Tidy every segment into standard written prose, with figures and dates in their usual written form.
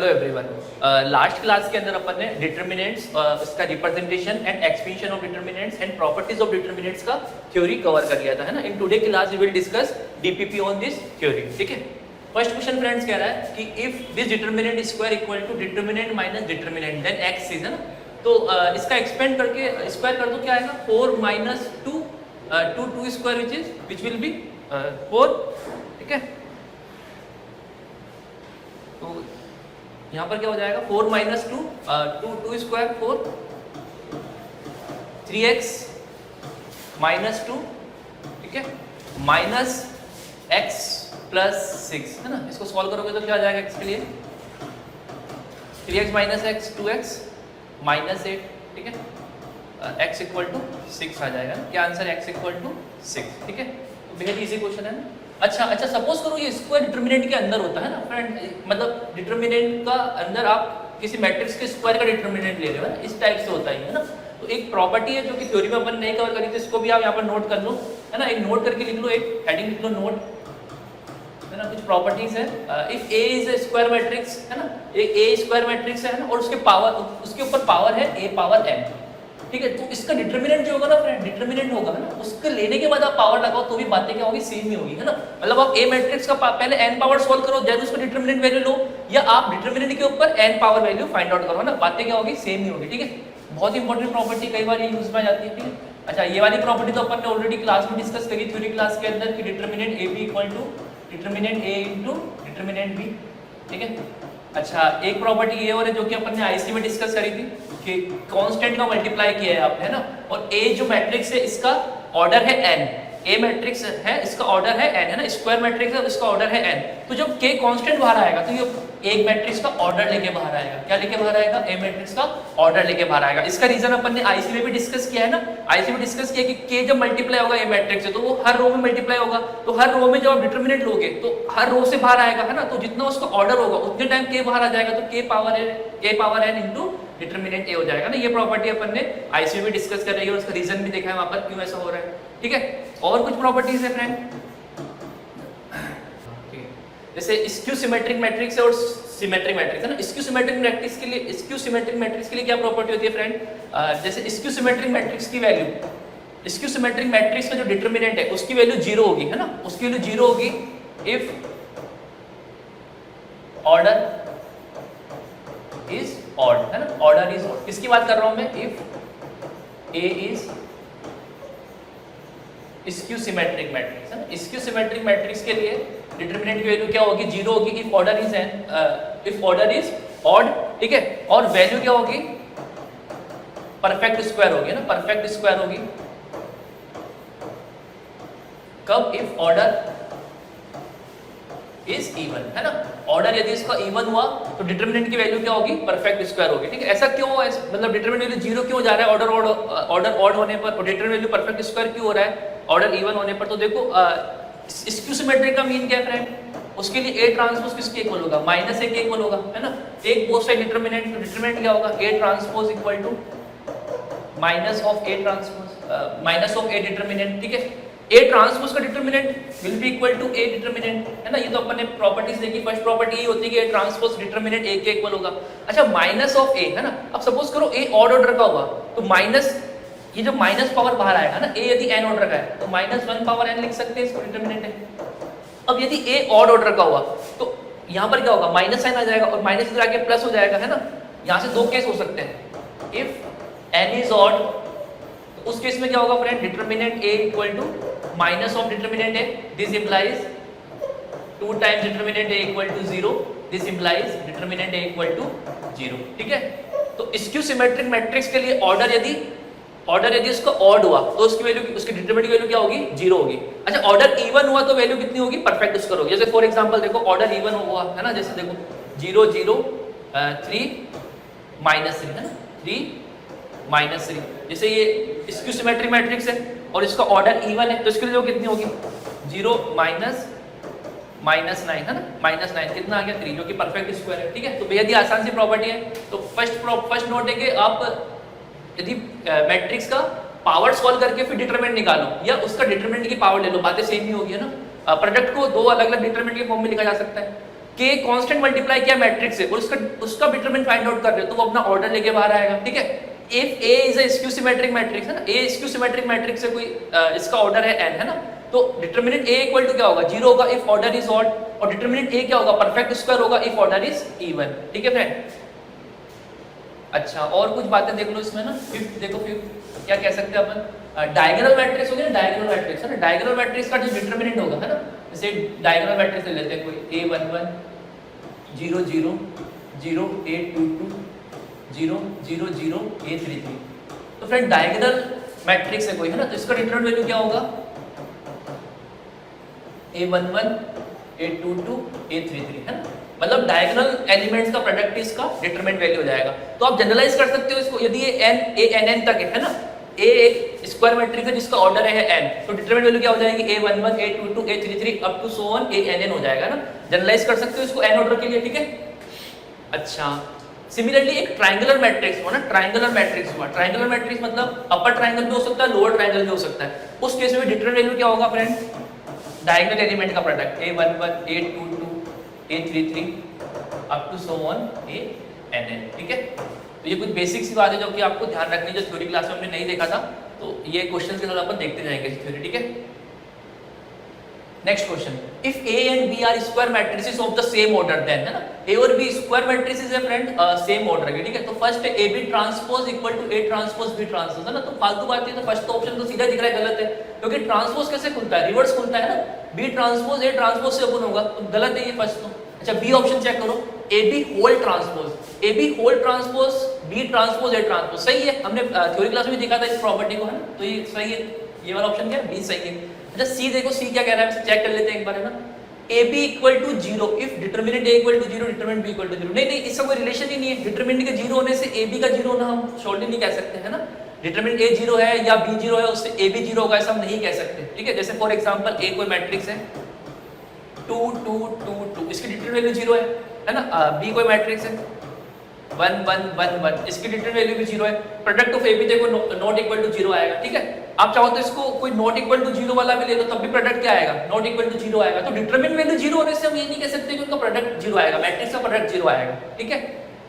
Hello everyone. Last class के अंदर अपन ने डिटर्मिनेंट्स, इसका representation and expansion of determinants and properties of determinants का थ्योरी कवर कर लिया था, है ना। In today class we will discuss DPP on this theory, ठीक है। फर्स्ट क्वेश्चन फ्रेंड्स कह रहा है कि if this determinant square equal to determinant minus determinant then X is, है ना। तो इसका एक्सपेंड करके स्क्वायर कर दो, क्या आएगा 4 minus 2 2 square which will be 4, ठीक है। तो यहाँ पर क्या हो जाएगा 4 माइनस 2 2 स्क्वायर 4 3x माइनस 2, ठीक है, माइनस x प्लस 6, है ना। इसको सॉल्व करोगे तो क्या आ जाएगा x के लिए 3x minus x 2x minus 8, ठीक है, x इक्वल टू 6 आ जाएगा। क्या आंसर x इक्वल टू 6, ठीक है। तो बेहद इजी क्वेश्चन है ना। अच्छा, सपोज करो ये स्क्वायर डिटर्मिनेंट के अंदर होता है ना फ्रेंड, मतलब डिटर्मिनेंट का अंदर आप किसी मैट्रिक्स के स्क्वायर का डिटर्मिनेंट ले रहे हो, इस टाइप से होता ही है ना। तो एक प्रॉपर्टी है जो कि थ्योरी में अपन नहीं कवर करी, तो इसको भी आप यहाँ पर नोट कर लो, है ना। एक नोट करके लिख लो, एक हेडिंग लिख लो नोट, है ना। कुछ प्रॉपर्टीज है। If A is a square matrix, है ना, एक ए स्क्वायर मैट्रिक्स है ना, और उसके पावर, उसके ऊपर पावर है a पावर m, ठीक है। तो इसका डिटर्मिनेंट जो होगा ना फ्रेंड, डिटर्मिनेंट होगा, है ना, उसके लेने के बाद आप पावर लगाओ तो भी बातें क्या होगी, सेम ही होगी, है ना। मतलब आप ए मैट्रिक्स का पहले n पावर सॉल्व करो, देन उसका डिटर्मिनेंट वैल्यू लो, या आप डिटर्मिनेंट के ऊपर n power value find out करो, है ना। बातें क्या होगी, सेम ही होगी, ठीक है। बहुत इंपॉर्टेंट प्रॉपर्टी, कई बार ये यूज में जाती है, ठीक है। अच्छा, ये वाली प्रॉपर्टी तो अपन ने ऑलरेडी क्लास में डिस्कस करी, थ्योरी क्लास के अंदर, कि determinant A B equal to determinant A into determinant B, ठीक है। अच्छा, एक प्रॉपर्टी ये और है जो कि अपन ने आईसी में डिस्कस करी थी, कि कांस्टेंट का मल्टीप्लाई किया है आपने, है ना। और ए जो मैट्रिक्स है इसका ऑर्डर है n, ए मैट्रिक्स है इसका ऑर्डर है n, है ना। स्क्वायर मैट्रिक्स है इसका ऑर्डर है n। तो जब k कांस्टेंट बाहर आएगा तो ये एक मैट्रिक्स का ऑर्डर लेके बाहर आएगा। क्या लेके बाहर आएगा, ए मैट्रिक्स का ऑर्डर लेके बाहर आएगा। इसका रीजन अपन ने आईसी में भी डिस्कस किया है ना। आईसी में डिस्कस किया कि k जब मल्टीप्लाई होगा ए मैट्रिक्स से तो वो हर रो में मल्टीप्लाई होगा। तो हर रो में जब आप डिटर्मिनेंट लोगे तो हर रो से बाहर आएगा, है ना। तो जितना उसका ऑर्डर होगा उतने टाइम k बाहर आ जाएगा, तो k power n into determinant A हो जाएगा ना। ये प्रॉपर्टी अपन ने आईसी में भी डिस्कस कर रही है और उसका रीजन भी देखा है वहां पर क्यों ऐसा हो रहा है, ठीक है। और कुछ प्रॉपर्टीज है फ्रेंड, जैसे स्क्यू सिमेट्रिक मैट्रिक्स और सिमेट्रिक मैट्रिक्स, है ना। स्क्यू सिमेट्रिक मैट्रिक्स के लिए, स्क्यू सिमेट्रिक मैट्रिक्स के लिए क्या प्रॉपर्टी होती है फ्रेंड, जैसे स्क्यू सिमेट्रिक मैट्रिक्स की वैल्यू, स्क्यू सिमेट्रिक मैट्रिक्स का जो डिटर्मिनेंट है उसकी वैल्यू 0 होगी, है ना। उसकी वैल्यू 0 होगी इफ ऑर्डर इज ऑड, है ना। ऑर्डर इज ऑड, किसकी बात कर रहा हूं मैं, if A is skew symmetric matrix, है ना। स्क्यू सिमेट्रिक मैट्रिक्स के लिए डिटर्मिनेंट की वैल्यू क्या होगी, 0 होगी इफ ऑर्डर इज ऑड, ठीक है। और वैल्यू क्या होगी, परफेक्ट स्क्वायर होगी, ना, परफेक्ट स्क्वायर होगी। कब, इफ ऑर्डर इज इवन, है ना। ऑर्डर यदि इसका इवन हुआ तो डिटर्मिनेंट की वैल्यू क्या होगी, परफेक्ट स्क्वायर होगी, ठीक है। ऐसा क्यों, मतलब डिटर्मिनेंट वैल्यू 0 क्यों जा रहा है ऑर्डर ऑड होने पर, और डिटर्मिनेंट वैल्यू परफेक्ट स्क्वायर क्यों हो रहा है ऑर्डर इवन होने पर। तो देखो स्क्यू सिमेट्रिक का मीन क्या है फ्रेंड, उसके लिए ए ट्रांसपोज किसके इक्वल होगा, माइनस ए के इक्वल होगा, है ना। एक बोथ साइड डिटर्मिनेंट, तो डिटर्मिनेंट क्या होगा, A transpose equal to minus of A transpose, minus of A determinant, ठीक है। ए ट्रांसपोज का determinant will be equal to A determinant, है ना। ये तो अपन ने प्रॉपर्टीज देखी, फर्स्ट प्रॉपर्टी ये होती है कि ए ट्रांसपोज डिटर्मिनेंट ए के इक्वल होगा। अच्छा, माइनस ऑफ ए, है ना। अब सपोज करो ए ऑड ऑर्डर का हुआ तो माइनस, ये जो माइनस पावर बाहर आएगा ना, ए यदि एन ऑर्डर का है तो -1 पावर एन लिख सकते हैं, इसको डिटर्मिनेंट है। अब यदि ए ऑड ऑर्डर का हुआ तो यहाँ पर क्या होगा, माइनस साइन आ जाएगा और माइनस इधर आके प्लस हो जाएगा, है ना। यहाँ से दो केस हो सकते हैं, इफ एन इज ऑड तो उस केस में क्या होगा friend, determinant A equal to minus of determinant A, this implies 2 times determinant A equal to 0, this implies determinant A equal to 0, ठीक है। तो स्क्यू सिमेट्रिक मैट्रिक्स के लिए ऑर्डर यदि उसका ऑड हुआ तो उसकी वैल्यू, उसकी डिटरमिनेंट की वैल्यू क्या होगी, 0 होगी। अच्छा, ऑर्डर इवन हुआ तो वैल्यू कितनी होगी, परफेक्ट स्क्वायर होगी। जैसे फॉर एग्जांपल देखो ऑर्डर इवन हुआ, है ना, जैसे देखो 0 0 3 -3, है ना, 3 -3। जैसे ये स्क्यू सिमेट्रिक मैट्रिक्स है और इसका ऑर्डर इवन है तो इसकी वैल्यू कितनी होगी, 0 -9, है ना, -9 कितना आ गया 3, जो कि परफेक्ट स्क्वायर है, ठीक है। तो बेहद ही आसान सी प्रॉपर्टी है। तो फर्स्ट नोट है कि आप यदि मैट्रिक्स का पावर सॉल्व करके फिर डिटरमिनेंट निकालो या उसका डिटरमिनेंट की पावर ले लो, बातें सेम ही होगी, है ना। प्रोडक्ट को दो अलग अलग डिटरमिनेंट के फॉर्म में लिखा जा सकता है। के कांस्टेंट मल्टीप्लाई किया मैट्रिक्स से और उसका डिटरमिनेंट फाइंड आउट कर रहे हो तो वो अपना ऑर्डर लेके बाहर आएगा, ठीक है। If A is a skew symmetric matrix है ना, ए स्क्यू सिमेट्रिक मैट्रिक्स से कोई इसका ऑर्डर है n है ना, तो डिटरमिनेंट ए इक्वल टू क्या होगा 0 होगा इफ ऑर्डर इज ऑड, और डिटरमिनेंट ए क्या होगा परफेक्ट स्क्वायर होगा इफ ऑर्डर इज इवन, ठीक है फ्रेंड। अच्छा और कुछ बातें देख लो इसमें ना, फिफ्थ देखो, फिफ्थ क्या कह सकते हैं अपन, डायगोनल मैट्रिक्स हो गया ना, डायगोनल मैट्रिक्स है ना, डायगोनल मैट्रिक्स का जो डिटरमिनेंट होगा है ना, जैसे डायगोनल मैट्रिक्स ले लेते हैं कोई a11 0 0 0 a22 0 0 0 a33, तो फ्रेंड डायगोनल मैट्रिक्स है कोई है ना, तो इसका डिटरमिनेंट वैल्यू क्या होगा a11 a22 a33 है ना, मतलब डायगोनल एलिमेंट्स का प्रोडक्ट इसका डिटरमिनेंट वैल्यू हो जाएगा। तो आप जनरलाइज कर सकते हो इसको, यदि ये n तक है ना, a एक स्क्वायर मैट्रिक्स है जिसका ऑर्डर है n, तो डिटरमिनेंट वैल्यू क्या हो जाएगी a11 a22 a33 up to so on ann हो जाएगा ना, जनरलाइज कर सकते हो इसको n ऑर्डर के लिए, ठीक है। अच्छा सिमिलरली एक ट्रायंगुलर मैट्रिक्स हुआ ना, ट्रायंगुलर मैट्रिक्स हुआ, ट्रायंगुलर मैट्रिक्स मतलब अपर ट्रायंगल भी हो सकता है लोअर ट्रायंगल भी हो सकता है, उस केस में डिटरमिनेंट वैल्यू क्या होगा फ्रेंड, डायगोनल एलिमेंट का product a11 a22 a33 up to so on ann, ठीक है। तो ये कुछ बेसिक सी बात है जो कि आपको ध्यान रखनी, जो थ्योरी क्लास में हमने नहीं देखा था, तो ये क्वेश्चन के साथ अपन देखते जाएंगे इस थ्योरी, ठीक है। Next question, if a and b are square matrices of the same order then है ना, a और b स्क्वायर मैट्रिसेस है फ्रेंड सेम ऑर्डर के, ठीक है। तो फर्स्ट है ab transpose equal to a transpose b transpose है ना, तो फालतू बात है, तो फर्स्ट ऑप्शन तो सीधा दिख रहा है गलत है, क्योंकि ट्रांसपोज कैसे खुलता है, रिवर्स खुलता है ना, b ट्रांसपोज a ट्रांसपोज से ओपन होगा, तो गलत है ये फर्स्ट तो। अच्छा बी ऑप्शन चेक करो, ab whole transpose, ab whole transpose b transpose a transpose, सही है, हमने थ्योरी क्लास में देखा था इस प्रॉपर्टी को है ना, तो ये सही है, ये वाला ऑप्शन क्या है बी सही है। अच्छा सी देखो, सी क्या कह रहा है चेक कर लेते हैं एक बार है ना, ab equal to 0 if determinant a equal to 0 determinant b equal to 0, नहीं इसका कोई रिलेशन ही नहीं है, डिटरमिनेंट के 0 होने से ab का 0 होना हम शॉर्टली नहीं कह सकते है ना, डिटरमिनेंट a 0 है या b 0 है उससे ab 0 होगा ऐसा हम नहीं कह सकते, ठीक है। जैसे फॉर एग्जांपल a कोई मैट्रिक्स है 2 2 2 2, इसकी डिटरमिनेंट वैल्यू 0 है ना, b कोई मैट्रिक्स है 1 1 1 1, इसकी डिटरमिनेंट वैल्यू भी 0 है, प्रोडक्ट ऑफ ab देखो नॉट इक्वल टू 0 आएगा, ठीक है। आप चाहो तो इसको कोई नॉट इक्वल टू 0 वाला भी ले लो तब भी प्रोडक्ट क्या आएगा नॉट इक्वल टू 0 आएगा, तो डिटरमिनेंट वैल्यू 0 होने से हम ये नहीं कह सकते कि उनका प्रोडक्ट 0 आएगा, मैट्रिक्स का प्रोडक्ट 0 आएगा, ठीक है।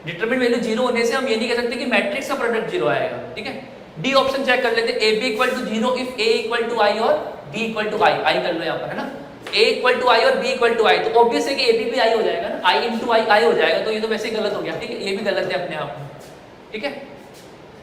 डिटरमिनेंट वैल्यू 0 होने से हम ये नहीं कह सकते कि मैट्रिक्स का प्रोडक्ट 0 आएगा, ठीक है। डी ऑप्शन चेक कर लेते हैं, ab equal to 0 if a equal to i और b equal to i, I कर लो यहाँ पर है ना, a इक्वल टू i और b इक्वल टू i, तो ऑब्वियस है कि ab भी i हो जाएगा ना, i इंटू i हो जाएगा, तो ये तो वैसे ही गलत हो गया, ठीक है, ये भी गलत है अपने आप में, ठीक है।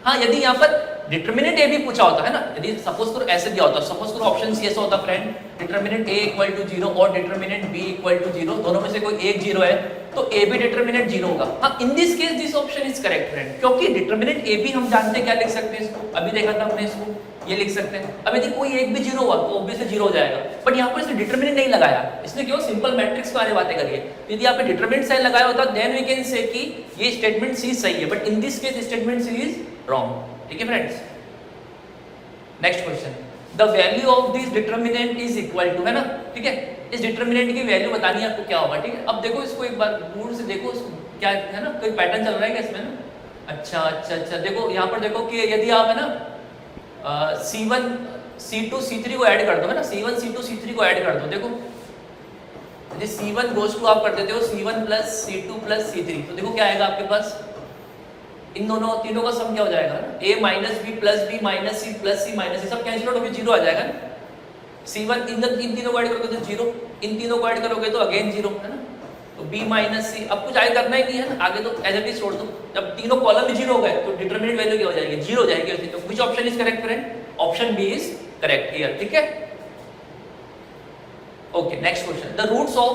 हाँ यदि यहाँ पर डिटरमिनेंट a भी पूछा होता है ना, यदि सपोज करो ऐसे दिया होता, सपोज करो ऑप्शन सी ऐसा होता friend, determinant a equal to 0 और डिटरमिनेंट b इक्वल टू 0, दोनों में से कोई एक 0 है, तो a भी डिटरमिनेंट 0 होगा। हाँ इन this case this option is correct friend, क्योंकि डिटरमिनेंट a भी हम जानते हैं क्या लिख सकते हैं इसको, अभी देखा था हमने इसको, ये लिख सकते हैं। अब यदि कोई एक भी 0 हुआ तो ऑब्वियसली 0 हो जाएगा, बट यहाँ पर इसने डिटरमिनेंट नहीं लगाया, इसने केवल सिंपल मैट्रिक्स वाली बातें करी है, यदि आपने डिटरमिनेंट साइन लगाया होता देन वी कैन से कि ये स्टेटमेंट सी सही है, but in this case statement C is wrong, ठीक है friends. Next question, the value of this determinant is equal to है ना, ठीक है, इस डिटरमिनेंट की वैल्यू बतानी है आपको क्या होगा, ठीक है। अब देखो इसको एक बार दूर से देखो क्या है ना, कोई पैटर्न चल रहा है क्या इसमें ना, अच्छा देखो यहाँ पर देखो कि यदि आप है ना C1 C2 C3 को ऐड कर दो है ना, C1 C2 C3 को ऐड कर दो, देखो यदि C1 गोज टू आप कर देते हो C1 plus C2 plus C3, तो देखो क्या आएगा आपके पास, इन दोनों तीनों का सम क्या हो जाएगा ना, a minus B plus B minus C plus C minus C, सब कैंसिल आउट होकर 0 आ जाएगा ना। C1 इन तीनों को ऐड करोगे तो 0, इन तीनों को ऐड करोगे तो अगेन 0 है ना, तो b माइनस सी, अब कुछ आगे करना ही नहीं है ना, आगे तो एज इट इज छोड़ दो, जब तीनों कॉलम भी 0 हो गए तो डिटरमिनेंट वैल्यू क्या हो जाएगी 0 हो जाएगी, तो which option is correct friend, option B is correct here, ठीक है। Okay next question, the roots of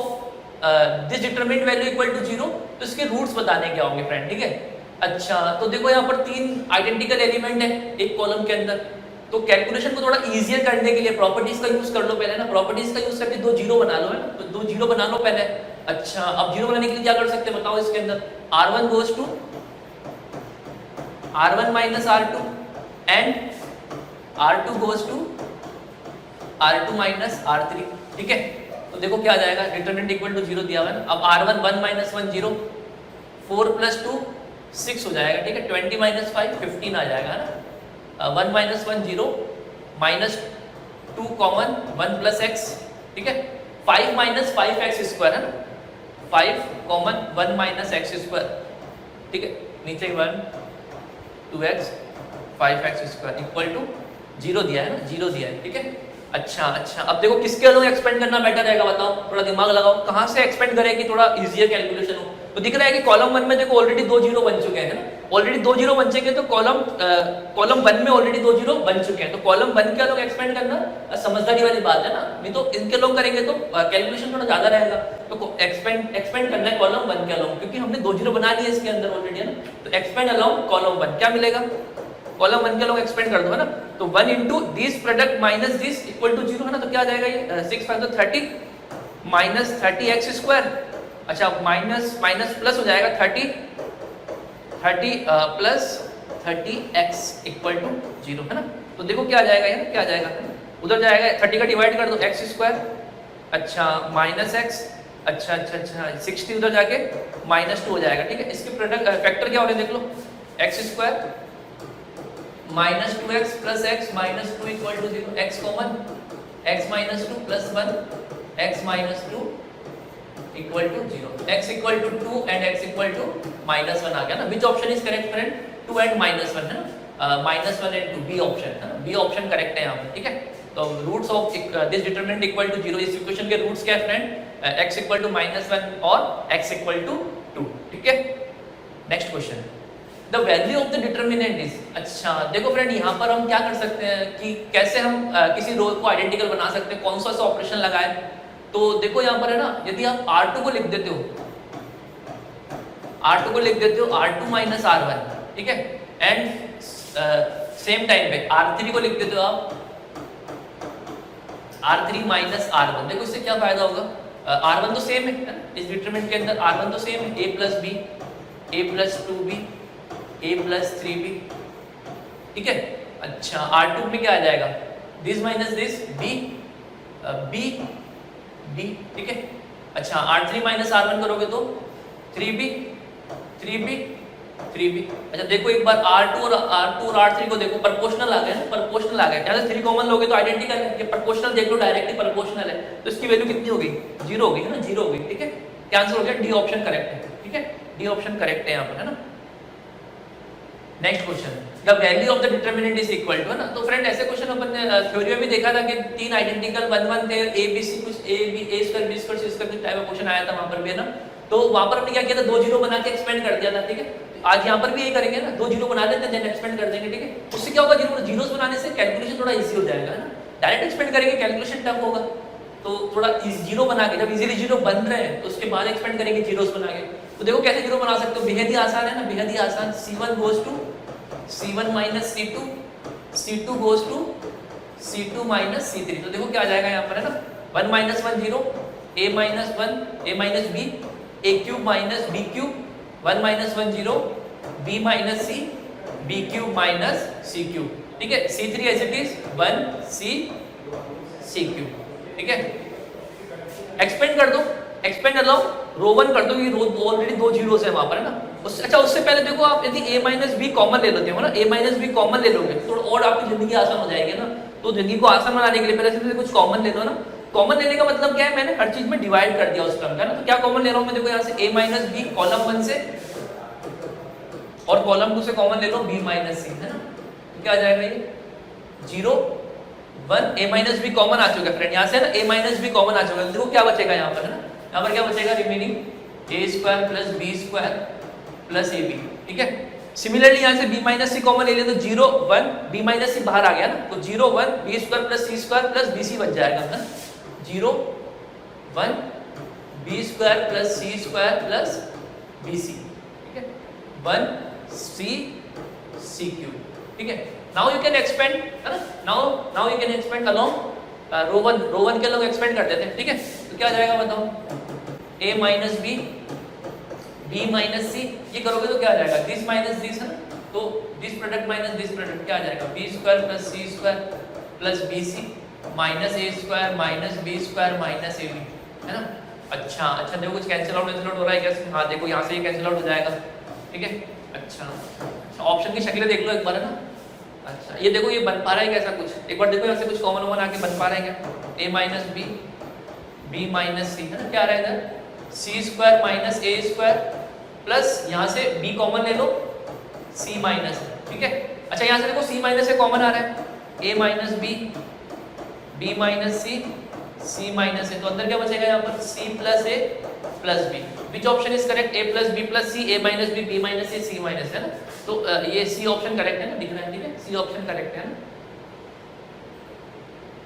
this determinant value equal to 0, तो इसके रूट्स बताने क्या होंगे फ्रेंड, ठीक है। अच्छा तो देखो यहाँ पर 3 आइडेंटिकल एलिमेंट है एक कॉलम के अंदर, तो कैलकुलेशन को थोड़ा इजियर करने के लिए प्रॉपर्टीज का यूज कर लो पहले ना, प्रॉपर्टीज का यूज करके 2 0 बना लो है ना, तो 2 0 बना लो पहले। अच्छा अब 0 बनाने के लिए क्या कर सकते हैं बताओ, इसके अंदर r1 goes to r1 minus r2 and r2 goes to r2 minus r3, ठीक है। तो देखो क्या आ जाएगा, डिटरमिनेंट इक्वल टू 0 दिया हुआ है ना, अब r1 1 माइनस 1 0, 4 प्लस 2 6 हो जाएगा, ठीक है, 20 माइनस 5 15 आ जाएगा ना, 1 minus 1 0 minus 2 common 1 plus x, ठीक है, 5 माइनस 5 एक्स स्क्वायर है ना, 5 कॉमन 1 माइनस एक्स स्क्वायर, ठीक है, नीचे 1 2x 5x square equal to 0 दिया है ना, 0 दिया है, ठीक है। अच्छा अच्छा, अब देखो किसके अलोंग एक्सपेंड करना बेटर रहेगा बताओ, थोड़ा दिमाग लगाओ, कहाँ से एक्सपेंड करें कि थोड़ा इजियर कैलकुलेशन हो। तो दिख रहा है कि कॉलम 1 में देखो ऑलरेडी 2 जीरो बन चुके हैं ना, ऑलरेडी 2 जीरो बन चुके हैं, तो कॉलम 1 में ऑलरेडी 2 जीरो बन चुके हैं, तो कॉलम 1 के अलोंग एक्सपेंड करना समझदारी वाली बात है ना, नहीं तो इनके अलोंग करेंगे तो कैलकुलेशन थोड़ा ज्यादा रहेगा। तो एक्सपेंड करना है कॉलम 1 के अलोंग, क्योंकि हमने 2 जीरो बना लिए इसके अंदर ऑलरेडी है ना, तो एक्सपेंड अलोंग कॉलम 1 क्या मिलेगा, कॉलम 1 के लोग एक्सपेंड कर दो है ना, तो 1 into this product minus this equal to 0 है ना, तो क्या आ जाएगा ये 6 5 तो 30 माइनस 30x स्क्वायर, अच्छा माइनस माइनस प्लस हो जाएगा 30 प्लस 30x इक्वल टू 0 है ना, तो देखो क्या आ जाएगा ये, क्या आ जाएगा, उधर जाएगा 30 का डिवाइड कर दो x स्क्वायर, अच्छा माइनस x, अच्छा अच्छा अच्छा 60 उधर जाके -2 हो जाएगा, ठीक है। इसके प्रोडक्ट फैक्टर क्या हो रहे हैं देख लो, x square minus 2x plus x minus 2 equal to 0, x common x minus 2 plus 1 x minus 2 equal to 0, x equal to 2 and x equal to -1 आ गया ना। Which option is correct friend, 2 and -1 है ना, -1 and 2 B option है ना, B option correct है यहाँ पे, ठीक है। तो roots of this determinant equal to 0, इस इक्वेशन के रूट्स क्या है फ्रेंड, x इक्वल टू -1 और x इक्वल टू 2, ठीक है। Next question, the value of the determinant is, अच्छा देखो फ्रेंड यहाँ पर हम क्या कर सकते हैं कि कैसे हम किसी रो को आइडेंटिकल बना सकते हैं, कौन सा ऑपरेशन लगाए, तो देखो यहाँ पर है ना, यदि आप R2 को लिख देते हो, R2 को लिख देते हो R2 माइनस R1, ठीक है, एंड सेम टाइम पे R3 को लिख देते हो आप R3 माइनस R1, देखो इससे क्या फायदा होगा, R1 तो सेम है ना, इस डिटरमिनेंट के अंदर R1 तो सेम है, a plus b, a plus 2b, a plus 3b, ठीक है। अच्छा R2 में क्या आ जाएगा, this minus this b, b b, ठीक है। अच्छा R3 माइनस R1 करोगे तो 3b 3b 3b, अच्छा देखो एक बार R2 और R3 को देखो, प्रोपोर्शनल आ गया ना, प्रोपोर्शनल आ गया, यहाँ से 3 कॉमन लोगे तो आइडेंटिकल है, ये प्रोपोर्शनल देख लो डायरेक्टली प्रोपोर्शनल है, तो इसकी वैल्यू कितनी हो गई, 0 हो गई है ना, 0 हो गई, ठीक है। क्या आंसर हो गया, डी ऑप्शन करेक्ट है, ठीक है, डी ऑप्शन करेक्ट है यहाँ पर है ना। Next question, the value of the determinant is equal to, है ना, तो फ्रेंड ऐसे क्वेश्चन अपन ने थ्योरी में भी देखा था कि 3 आइडेंटिकल 1 1 थे, a b c कुछ a b a square b square c square कुछ टाइप का क्वेश्चन आया था वहां पर भी है ना, तो वहां पर हमने क्या किया था, 2 जीरो बना के एक्सपेंड कर दिया था, ठीक है। आज यहाँ पर भी यही करेंगे ना, 2 जीरो बना लेते हैं देन एक्सपेंड कर देंगे, ठीक है। उससे क्या होगा, जीरोस बनाने से कैलकुलेशन थोड़ा इजी हो जाएगा है ना, डायरेक्ट एक्सपेंड करेंगे कैलकुलेशन टफ होगा, तो थोड़ा जीरो बना के, जब इजीली जीरो बन रहे हैं तो उसके बाद एक्सपेंड करेंगे जीरोस बना के, तो देखो कैसे जीरो बना सकते हो, बेहद ही आसान है ना, बेहद ही आसान, c1 goes to c1 minus c2, c2 goes to c2 minus c3, तो देखो क्या आ जाएगा यहाँ पर है ना, 1 minus 1 0, a minus 1 a minus b, a cube minus b cube, 1 minus 1 0, b minus c, b cube minus c cube, ठीक है। c3 as it is 1 c cube, ठीक है। एक्सपेंड कर दो, एक्सपेंड अलाउ रो 1 कर दो, ये रो ऑलरेडी 2 जीरोस है वहां पर है ना। अच्छा उससे पहले देखो आप यदि a माइनस बी कॉमन ले लेते हो ना, a माइनस बी कॉमन ले लोगे तो और आपकी जिंदगी आसान हो जाएगी ना, तो जिंदगी को आसान बनाने के लिए पहले से कुछ कॉमन ले लो ना। कॉमन लेने का मतलब क्या है, मैंने हर चीज में डिवाइड कर दिया उस टर्म का ना, तो क्या कॉमन ले रहा हूं मैं, देखो यहाँ से a माइनस बी कॉलम 1 से और कॉलम 2 से कॉमन ले लो b माइनस सी, है ना, तो क्या आ जाएगा ये 0 1, a माइनस बी कॉमन आ चुका है फ्रेंड, यहाँ से ना a माइनस बी कॉमन आ चुका है, देखो क्या बचेगा यहाँ पर है ना, यहाँ पर क्या बचेगा, remaining a square plus b square plus ab, ठीक है। सिमिलरली यहाँ से b माइनस सी कॉमन ले लिया तो 0 1, b माइनस सी बाहर आ गया ना, तो 0 1 b square plus c square plus bc बच जाएगा ना, 0 1 b square plus c square plus bc, ठीक है, 1 c क्यूब, ठीक है। नाउ यू कैन एक्सपेंड, है ना, now you can expand along row 1 के लोग एक्सपेंड कर देते हैं, ठीक है। तो क्या आ जाएगा बताओ, a minus b b minus C, ये करोगे तो क्या आ जाएगा, दिस माइनस दिस है ना, तो this product minus this product क्या आ जाएगा, b square plus c square plus bc minus a square minus b square minus ab, है ना। अच्छा अच्छा देखो कुछ कैंसिल आउट हो रहा है क्या, हाँ देखो यहाँ से ये कैंसिल आउट हो जाएगा, ठीक है। अच्छा ऑप्शन की शक्लें देख लो एक बार है ना, अच्छा ये देखो ये बन पा रहा है क्या ऐसा कुछ, एक बार देखो यहाँ से कुछ कॉमन आके बन पा रहा है क्या, a minus b b minus C, है ना, क्या आ रहा है इधर C square minus A square plus यहाँ से बी कॉमन ले लो सी माइनस, ठीक है। अच्छा यहाँ से देखो सी माइनस से कॉमन आ रहा है A minus B minus C minus A, तो अंदर क्या बचेगा यहाँ पर C plus A plus B. Which option is correct? A plus B plus C, A minus B minus C, C minus, है ना। तो ये सी ऑप्शन करेक्ट है ना, दिख रहा है, ठीक है, सी ऑप्शन करेक्ट है ना।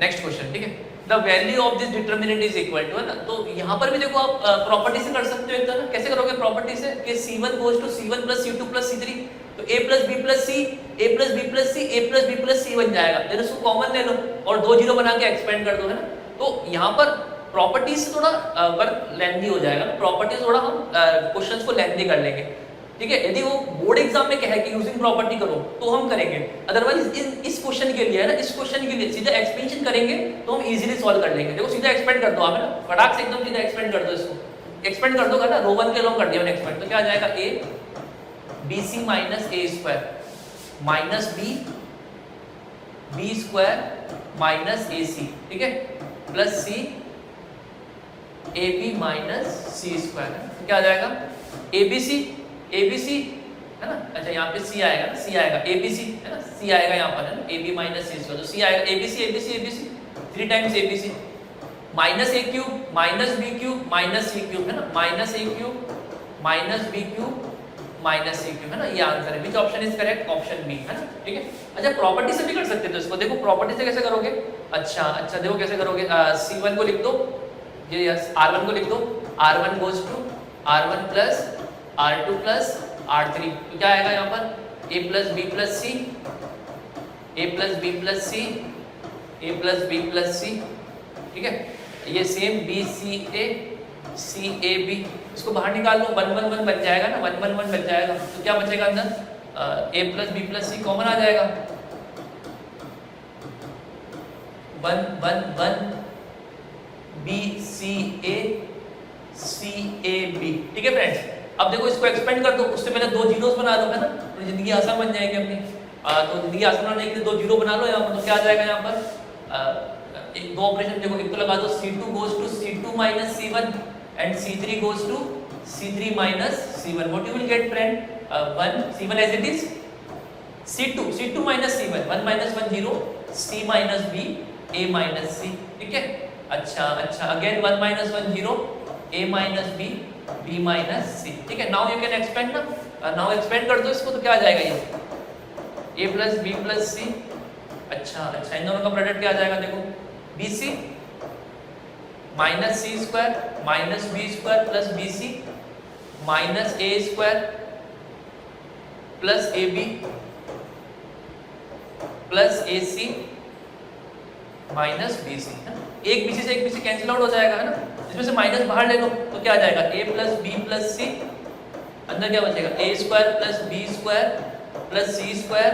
नेक्स्ट क्वेश्चन, ठीक है, the value of this determinant is equal to, है ना। तो यहाँ पर भी देखो आप प्रॉपर्टी से कर सकते हो एकदम, कैसे करोगे प्रॉपर्टी से कि c1 goes to c1 plus c2 plus c3, तो a plus B plus C, a plus B plus C, a plus B plus C बन जाएगा, फिर उसको कॉमन ले लो और दो जीरो बना के एक्सपेंड कर दो, है ना। तो यहाँ पर प्रॉपर्टीज से थोड़ा वर्क लेंथी हो जाएगा, प्रॉपर्टीज थोड़ा हम क्वेश्चंस को लेंथी कर लेंगे, ठीक है। यदि वो बोर्ड एग्जाम में कहे कि यूजिंग प्रॉपर्टी करो तो हम करेंगे, अदरवाइज इस क्वेश्चन के लिए, है ना, इस क्वेश्चन के लिए सीधा एक्सपेंशन करेंगे तो हम इजीली सॉल्व कर लेंगे। देखो सीधा एक्सपेंड कर दो आप, है ना, फटाक से एकदम सीधा एक्सपेंड कर दो, इसको एक्सपेंड कर दो, है ना, रो 1 के लॉन्ग कर दिया मैंने एक्सपेंड, तो क्या आ जाएगा A B C minus A square minus B square minus A C, ठीक है, plus C A B minus C square, क्या आ जाएगा ए बी सी, है ना। अच्छा यहाँ पे सी आएगा ना, सी आएगा ए बी सी, है ना, सी आएगा यहाँ पर, है ना, A B minus C square, तो सी आएगा A B C 3 times A B C minus A cube minus B cube minus C cube, है ना, minus A cube minus B cube minus C cube, है ना, ये answer है। Which option is correct? Option B, है ना, ठीक है। अच्छा प्रॉपर्टी से भी कर सकते हो इसको, देखो प्रॉपर्टी से कैसे करोगे, अच्छा देखो कैसे करोगे, C1 को लिख दो, ये यस R1 को लिख दो, R1 goes to R1 plus R2 plus R3, तो क्या आएगा यहाँ पर a plus B plus C, a plus B plus C, a plus B plus C, ठीक है। ये same B C A B, इसको बाहर निकाल लो, 1 1 1 बच जाएगा ना, 1 1 1 बच जाएगा, तो क्या बचेगा अंदर a plus B plus C common आ जाएगा, 1 1 1 बी सी ए बी, ठीक है फ्रेंड्स। अब देखो इसको एक्सपेंड कर दो, उससे पहले दो जीरोस बना लो, है ना, तो जिंदगी आसान बन जाएगी अपनी। तो जिंदगी आसान बनाने के लिए दो जीरो बना लो यहाँ पर, तो क्या आ जाएगा यहाँ पर एक दो ऑपरेशन देखो, एक तो लगा दो C2 goes to C2 minus C1 and C3 goes to C3 minus C1. What you will get, friend? 1 C1 as it is, C2 minus C1, 1 minus 1 0, C minus B, A minus C, ठीक है। अच्छा again 1 minus 1 0, A minus B, B minus C, ठीक है। Now you can expand ना, now expand कर दो इसको, तो क्या आ जाएगा ये A plus B plus C, अच्छा इन दोनों का प्रोडक्ट क्या आ जाएगा, देखो BC minus C square minus B square plus B C minus A square plus A B plus A C minus B C, एक बी सी से एक बी सी कैंसिल आउट हो जाएगा, है ना, इसमें से माइनस बाहर ले लो, तो क्या आ जाएगा A plus B plus C, अंदर क्या बचेगा A square plus B square plus C square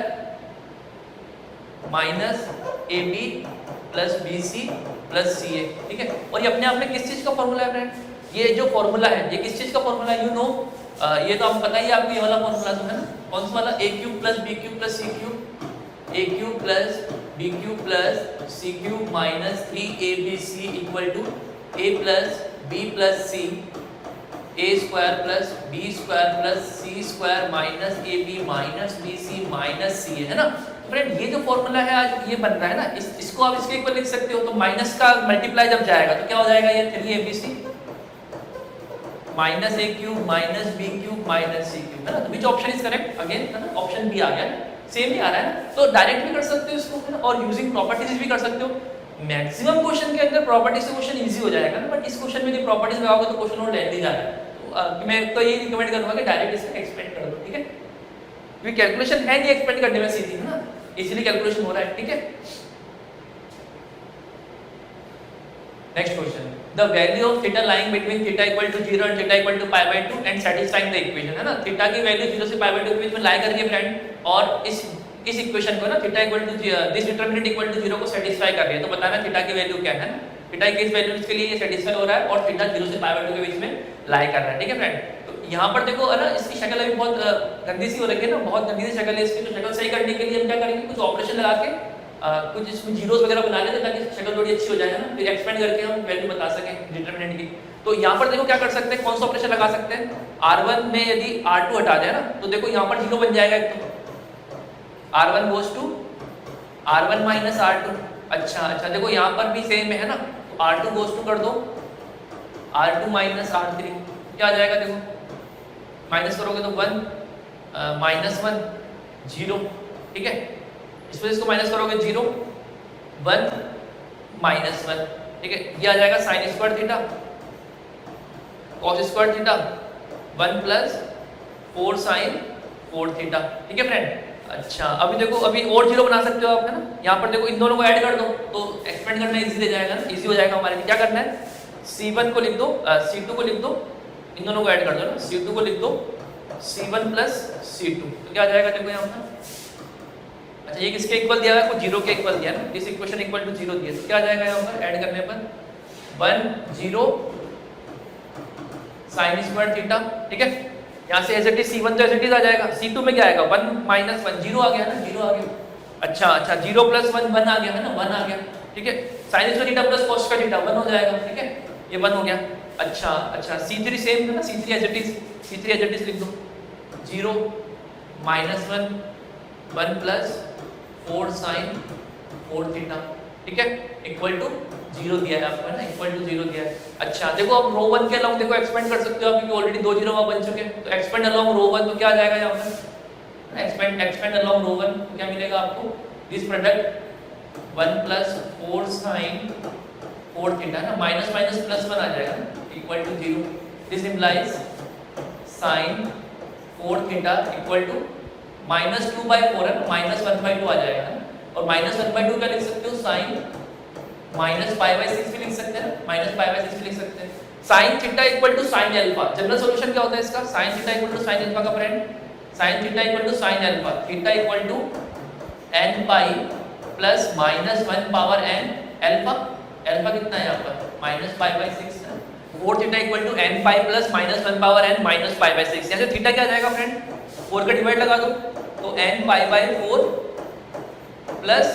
minus A B plus B C plus C A, ठीक है। और ये अपने आप में किस चीज का फॉर्मूला है फ्रेंड? ये जो फॉर्मूला है ये किस चीज का फॉर्मूला है, यू नो, ये तो आपको पता ही है आपको, ये वाला फॉर्मूला तो है ना, कौन सा वाला, A cube plus B cube plus C cube, A cube plus B cube plus C cube minus 3abc equal to A plus B plus C, A square plus B square plus C square minus A B minus B C minus C, है ना। Friend ये जो formula है आज ये बन रहा है ना, इसको आप इसके ऊपर लिख सकते हो, तो माइनस का मल्टीप्लाई जब जाएगा तो क्या हो जाएगा, ये 3abc minus A cube minus B cube minus C cube, है ना। तो which option is correct? Again है ना, ऑप्शन बी आ गया, सेम ही आ रहा है ना। तो डायरेक्ट भी कर सकते हो इसको, है ना, और यूजिंग प्रॉपर्टीज भी कर सकते हो। मैक्सिमम क्वेश्चन के अंदर प्रॉपर्टी से क्वेश्चन इजी हो जाएगा ना, बट इस क्वेश्चन में यदि प्रॉपर्टीज लगाओगे तो क्वेश्चन और लेंथी जा रहा है। तो मैं तो यही रिकमेंड करूंगा कि डायरेक्ट इसको एक्सपेंड कर दो, ठीक है, क्योंकि कैलकुलेशन है नहीं एक्सपेंड करने में सीधी, है ना, इजीली कैलकुलेशन हो रहा है, ठीक है। Next question, the value of theta lying between theta equal to 0 and theta equal to pi by 2 and satisfying the equation, है ना। थीटा की वैल्यू 0 से पाई बाय 2 के बीच में लाई करके फ्रेंड, और इस इक्वेशन को ना theta equal to this determinant equal to 0 को सैटिस्फाई कर रही है, तो बताना थीटा की वैल्यू क्या है ना, थीटा की किस वैल्यू के लिए ये सैटिस्फाई हो रहा है, और थीटा 0 से पाई बाय 2 के बीच में लाई कर रहा है, ठीक है फ्रेंड। तो यहाँ पर देखो है ना, इसकी शक्ल अभी बहुत गंदी सी हो रखी है ना, बहुत गंदी सी शक्ल है इसकी, तो शक्ल सही करने के लिए हम क्या करेंगे, कुछ ऑपरेशन लगा के कुछ इसमें जीरोस वगैरह बना लेते ताकि शक्ल थोड़ी अच्छी हो जाए, है ना, फिर एक्सपेंड करके हम वैल्यू बता सकें डिटरमिनेंट की। तो यहाँ पर देखो क्या कर सकते हैं, कौन सा ऑपरेशन लगा सकते हैं, R1 में यदि R2 हटा दें ना तो देखो यहाँ पर 0 बन जाएगा एक तो R1 goes to R1 minus R2। अच्छा देखो यहाँ पर भी सेम है ना, तो R2 गोज टू कर दो R2 माइनस R3, क्या आ जाएगा देखो, माइनस करोगे तो 1 माइनस 1 0, ठीक है, इसमें इसको माइनस करोगे 0 1 माइनस 1, ठीक है, ये आ जाएगा sine square theta cos square theta 1 plus 4 sine 4 theta, ठीक है फ्रेंड। अच्छा अभी देखो, अभी और 0 बना सकते हो आप, है ना, यहाँ पर देखो इन दोनों को ऐड कर दो तो एक्सपेंड करना इजी हो जाएगा ना, इजी हो जाएगा हमारे लिए। क्या करना है, C1 को लिख दो, C2 को लिख दो, इन दोनों को ऐड कर दो ना, C2 को लिख दो C1 प्लस C2, तो क्या आ जाएगा देखो यहाँ पर। अच्छा ये किसके इक्वल दिया है, कुछ 0 के इक्वल दिया है ना, दिस इक्वेशन इक्वल टू 0 दिया, तो क्या आ जाएगा यहाँ पर ऐड करने पर 1 0 साइन स्क्वायर थीटा, ठीक है, यहाँ से एज इट इज C1 तो एज इट इज आ जाएगा, C2 में क्या आएगा 1 माइनस 1 0 आ गया ना, 0 आ गया। अच्छा 0 प्लस 1 1 आ गया है ना, 1 आ गया, ठीक है, sign square theta plus cos square theta 1 हो जाएगा, ठीक है, ये 1 हो गया। अच्छा C3 सेम है ना, C3 एज इट इज लिख दो 0 माइनस 1 1 प्लस 4 साइन 4 थीटा, ठीक है, इक्वल टू 0 दिया है आपको, है ना, इक्वल टू 0 दिया है। अच्छा देखो अब रो 1 के अलोंग देखो एक्सपेंड कर सकते हो आप, क्योंकि ऑलरेडी 2 0 वहां बन चुके हैं, तो एक्सपेंड अलोंग रो 1 तो क्या आ जाएगा यहाँ पर, एक्सपेंड अलोंग रो 1 तो क्या मिलेगा आपको, this product 1 plus 4 sine 4 theta ना, माइनस माइनस प्लस 1 आ जाएगा ना, equal to 0, this implies sine 4 theta equal to minus 2/4 है ना, माइनस 1/2 आ जाएगा ना, और माइनस 1/2 क्या लिख सकते हो, साइन माइनस π/6 भी लिख सकते हैं, माइनस π/6 भी लिख सकते हैं। Sine theta equal to sine alpha, general solution क्या होता है इसका, sine theta equal to sine alpha का friend, sine theta equal to sine alpha, theta equal to n pi plus minus 1 power n alpha, alpha कितना है यहाँ पर minus π/6 है, 4 theta equal to n pi plus minus 1 power n minus π/6, यहाँ से theta क्या आ जाएगा फ्रेंड, 4 का डिवाइड लगा दो तो n π/4 plus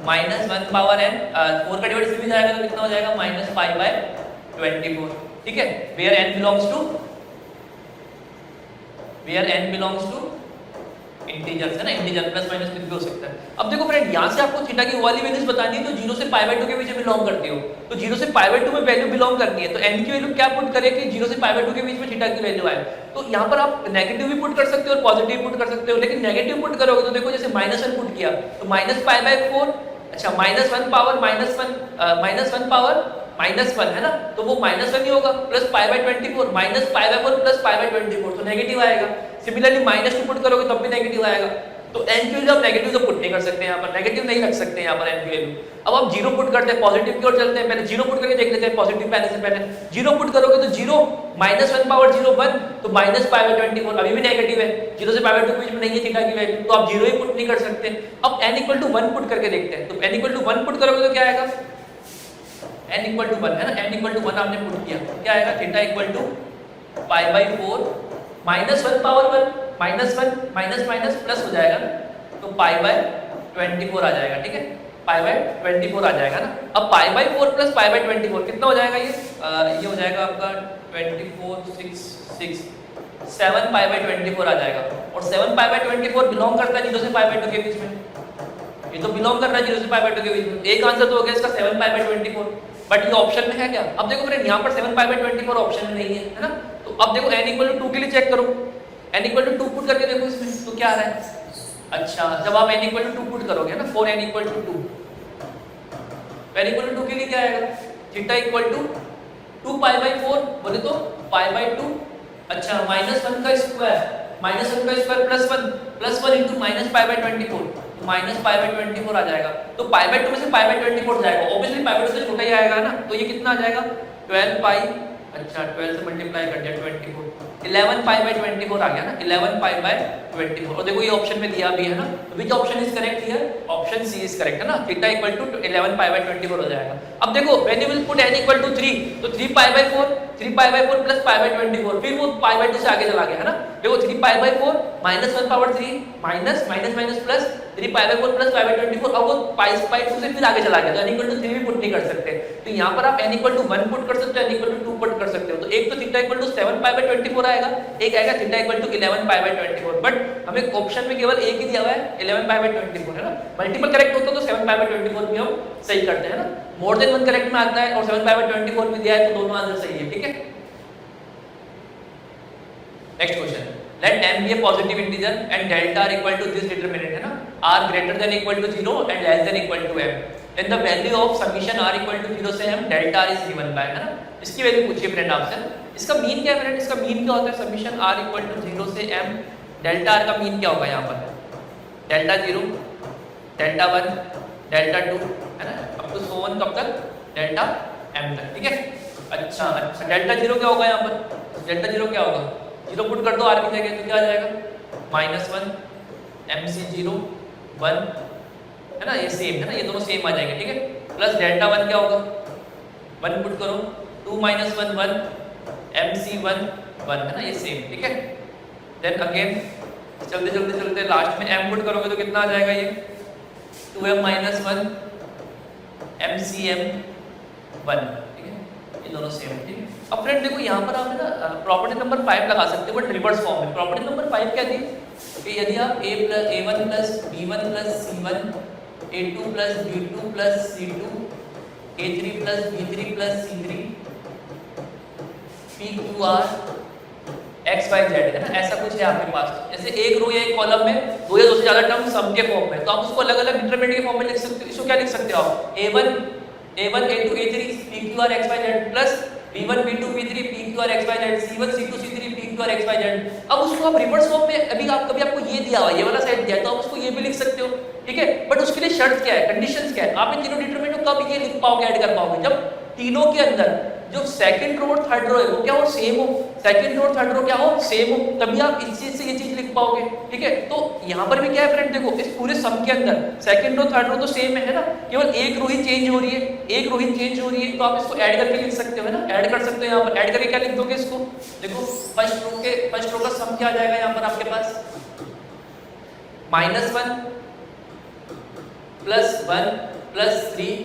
minus 1 power n, 4 का डिवाइड इसमें भी जाएगा तो कितना हो जाएगा माइनस π/24, ठीक है, where n belongs to integers है ना, इंटीजर प्लस माइनस कुछ भी हो सकता है। अब देखो फ्रेंड यहाँ से आपको थीटा की वाली वैल्यूज बतानी है, तो 0 से π/2 के बीच में बिलोंग करती हो, तो 0 से π/2 में वैल्यू बिलोंग करनी है, तो n की वैल्यू क्या पुट करें कि 0 से π/2 के बीच में थीटा की वैल्यू आए, तो यहाँ पर आप नेगेटिव भी पुट कर सकते हो और पॉजिटिव पुट कर सकते हो, लेकिन नेगेटिव पुट करोगे तो देखो जैसे -1 पुट किया तो माइनस π/4, अच्छा -1 पावर -1 पावर -1 है ना, तो वो -1 ही होगा, प्लस π/24 माइनस π/4 प्लस π/24 तो नेगेटिव आएगा। सिमिलरली -2 पुट करोगे तब भी नेगेटिव आएगा, तो n की वैल्यू आप नेगेटिव तो पुट नहीं कर सकते, यहाँ पर नेगेटिव नहीं रख सकते यहाँ पर n की वैल्यू। अब आप 0 पुट करते हैं, पॉजिटिव की ओर चलते हैं, पहले 0 पुट करके देख लेते हैं, पॉजिटिव पहले से पहले 0 पुट करोगे तो 0 -1 पावर 0 1 तो माइनस π/24 अभी भी नेगेटिव है, 0 से π/2 के बीच में नहीं है थीटा की वैल्यू, तो आप 0 ही पुट नहीं कर सकते। अब n = 1 पुट करके देखते हैं, तो n = 1 पुट करोगे तो क्या आएगा, n = 1 है ना, n = 1 आपने पुट किया क्या आएगा, theta = π/4 -1 power 1 -1 minus minus plus हो जाएगा ना, तो π/24 आ जाएगा, ठीक है, π/24 आ जाएगा ना। अब π/4 प्लस π/24 कितना हो जाएगा, ये हो जाएगा आपका 24 6 7 π/24 आ जाएगा, और 7 π/24 बिलोंग करता है 0 से π/2 के बीच में, ये तो बिलोंग कर रहा है 0 से π/2 के बीच में, एक आंसर तो हो गया इसका 7 π/24, बट ये ऑप्शन में है क्या। अब देखो फ्रेंड यहाँ पर 7 π/24 ऑप्शन में नहीं है ना, तो अब देखो n = 2 के लिए चेक करो, n = 2 पुट करके देखो इसमें तो क्या आ रहा है। अच्छा जब आप n = 2 पुट करोगे ना, 4n = 2, n = 2 के लिए क्या आएगा, थीटा = 2 π/4 बोले तो π/2, अच्छा -1 का स्क्वायर प्लस 1 इंटू माइनस π/24 तो माइनस π/24 आ जाएगा, तो π/2 में से π/24 जाएगा, ऑब्वियसली π/2 से छोटा ही आएगा ना, तो ये कितना आ जाएगा 12 पाई, अच्छा 12 से मल्टीप्लाई कर दिया 24, 11 π/24 आ गया ना, 11 π/24, और देखो ये ऑप्शन में दिया भी है ना, which option is correct here, option C is correct है ना, थीटा = 11 π/24 हो जाएगा। अब देखो when you will put n = 3 तो 3 π/4 प्लस π/24 फिर वो π/2 से आगे चला गया है ना, देखो 3 pi by 4 minus 1 power 3 minus minus minus plus 3 pi by 4 plus pi by 24। अब वो पाई 2 से फिर आगे चला गया, तो n इक्वल टू 3 भी पुट नहीं कर सकते, तो यहाँ पर आप n इक्वल टू 1 पुट कर सकते हो, n इक्वल टू 2 पुट कर सकते हो। तो एक तो theta equal to 7 pi by 24 आएगा, एक आएगा theta equal to 11 pi by 24। But हमें ऑप्शन में केवल एक ही दिया हुआ है 11 पाई बाई 24 है ना, मल्टीपल करेक्ट होता तो 7 पाई बाई 24 भी हम सही करते हैं ना, मोर देन 1 करेक्ट में आता है और 7 पाई बाई 24 भी दिया है, तो दोनों आंसर सही है। ठीक है, next question, let m be a positive integer and delta are equal to this determinant है ना, r greater than equal to 0 and less than equal to m, then the value of summation r equal to 0 से m delta r is given by है ना, इसकी value पूछिए friend आपसे। इसका mean क्या है फ्रेंड, इसका मीन क्या होता है, समीशन r इक्वल टू 0 से m, डेल्टा r का मीन क्या होगा यहाँ पर, डेल्टा 0 डेल्टा 1 डेल्टा 2 है ना, अब तो सो ऑन कब तक, डेल्टा m तक। ठीक है, अच्छा अच्छा, डेल्टा 0 क्या होगा यहाँ पर, डेल्टा 0 क्या होगा, 0 पुट कर दो r की जगह, तो क्या आ जाएगा -1 mc0 1 है ना, ये सेम है ना, ये दोनों सेम आ जाएंगे। ठीक है, प्लस डेल्टा 1 क्या होगा, 1 पुट करो 2 - 1 1 mc1 1 है ना, ये सेम। ठीक है, देन अगेन चलते चलते चलते लास्ट में m पुट करोगे तो कितना आ जाएगा, ये 2m - 1 mcm 1। ठीक है, ये दोनों सेम है। ठीक है, अब फ्रेंड देखो यहाँ पर आप है ना प्रॉपर्टी नंबर 5 लगा सकते हो, बट रिवर्स फॉर्म में। प्रॉपर्टी नंबर 5 क्या थी कि यदि आप a1 plus b1 plus c1 a2 plus b2 plus c2 a3 plus b3 plus c3 p q r x y z है ना, ऐसा कुछ है आपके पास। जैसे एक रो या एक कॉलम में दो या दो से ज्यादा टर्म सम के फॉर्म में, तो आप उसको अलग अलग डिटरमिनेंट के फॉर्म में लिख सकते हो। इसको क्या लिख सकते हो आप, a1 a2 a3 p q r x y z plus b1 b2 b3 p q r x y z c1 c2 c3 p q r x y z। अब उसको आप रिवर्स फॉर्म में, अभी आपको ये दिया हुआ, ये वाला साइड दिया, तो आप उसको ये भी लिख सकते हो। ठीक है, बट उसके लिए शर्त क्या है, कंडीशंस क्या है, आप इन तीनों डिटरमिनेंट को कब ये लिख पाओगे, ऐड कर पाओगे, जब तीनों के अंदर जो सेकंड रो और थर्ड रो है वो क्या हो, सेम हो, सेकंड रो और थर्ड रो क्या हो, सेम हो, तभी आप इस चीज से ये चीज लिख पाओगे। ठीक है, तो यहाँ पर भी क्या है फ्रेंड, देखो इस पूरे सम के अंदर सेकंड रो थर्ड रो तो सेम है ना, केवल एक रो ही चेंज हो रही है, एक रो ही चेंज हो रही है, तो आप इसको ऐड करके लिख सकते हो, है ना, ऐड कर सकते हो। यहाँ पर ऐड करके क्या लिख दोगे इसको, देखो फर्स्ट रो का सम क्या आ जाएगा यहाँ पर आपके पास, -1 plus 1 plus 3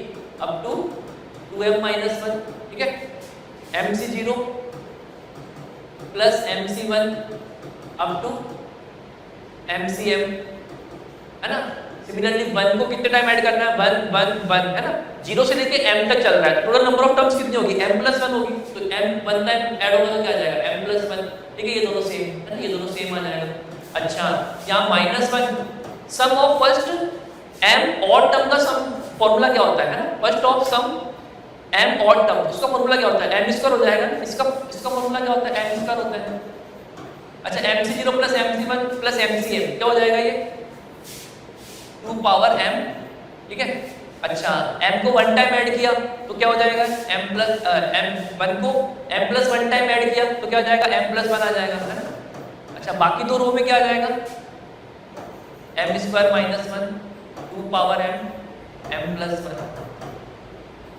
up to 2m - 1। ठीक है, mc0 plus mc1 up to mcm है ना। सिमिलरली 1 को कितने टाइम ऐड करना है, 1 1 1 है ना, 0 से लेके m तक चल रहा है, टोटल नंबर ऑफ टर्म्स कितनी होगी, m + 1 होगी, तो m 1 टाइम ऐड होगा तो क्या आ जाएगा, m + 1। ठीक है, ये दोनों सेम है ना, ये दोनों सेम आ जाएगा। अच्छा, यहाँ -1 sum of first m odd term का सम फॉर्मूला क्या होता है ना, first of sum m odd term, उसका फॉर्मूला क्या होता है, m स्क्वायर हो जाएगा ना, इसका फॉर्मूला क्या होता है, m स्क्वायर होता है। अच्छा, mc0 plus mc1 plus mcm क्या हो जाएगा, ये 2 पावर m। ठीक है, अच्छा m को 1 टाइम ऐड किया तो क्या हो जाएगा, m प्लस m1 को m प्लस 1 टाइम ऐड किया तो क्या हो जाएगा, m प्लस 1 आ जाएगा, है ना। अच्छा, बाकी दो रो में क्या आ जाएगा, m square minus 1 2 power m plus 1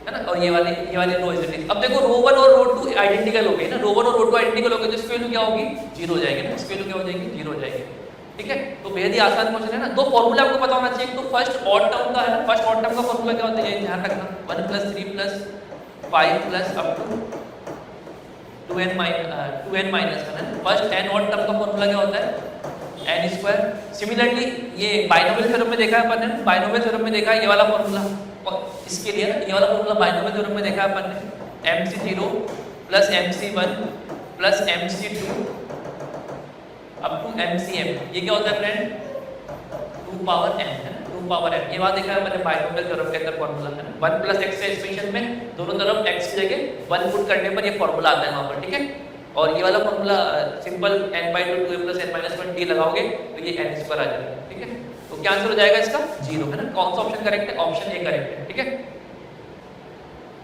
है ना, और ये वाली रो इज। अब देखो रो 1 और रो 2 आइडेंटिकल हो गए ना, रो 1 और रो 2 आइडेंटिकल हो गए, तो इसकी वैल्यू क्या होगी, 0 हो जाएगी ना, इसकी वैल्यू क्या हो जाएगी, 0 हो जाएगी। ठीक है, तो बेहद ही आसान क्वेश्चन है ना। दो फॉर्मूला आपको पता होना चाहिए, तो फर्स्ट ऑड टर्म का है ना, फर्स्ट ऑड टर्म का फॉर्मूला क्या होता है, ये ध्यान रखना, 1 + 3 + 5 प्लस अप टू 2n - 1 है। फर्स्ट n ऑड टर्म का फॉर्मूला क्या होता है, n स्क्वायर। सिमिलरली ये बाइनोमियल थ्योरम में देखा है अपन ने, बाइनोमियल थ्योरम में देखा है ये वाला फॉर्मूला, इसके लिए ये वाला फॉर्मूला बाइनोमियल थ्योरम में देखा है अपन ने, mc0 plus mc1 plus mc2 up to mcm। ये क्या होता है फ्रेंड, 2 पावर m है ना, 2 पावर m। ये बात देखा है मैंने बाइनोमियल थ्योरम के अंदर फॉर्मूला है ना, 1 + x के एक्सप्रेशन में दोनों तरफ x की जगह 1 पुट करने पर ये फॉर्मूला आता है वहां पर। ठीक है, और ये वाला formula simple n/2 2m + n - 1 t लगाओगे तो ये n स्क्वायर आ जाएगा। ठीक है, तो क्या आंसर हो जाएगा इसका, 0 है ना। कौन सा ऑप्शन करेक्ट है, ऑप्शन ए करेक्ट है। ठीक है,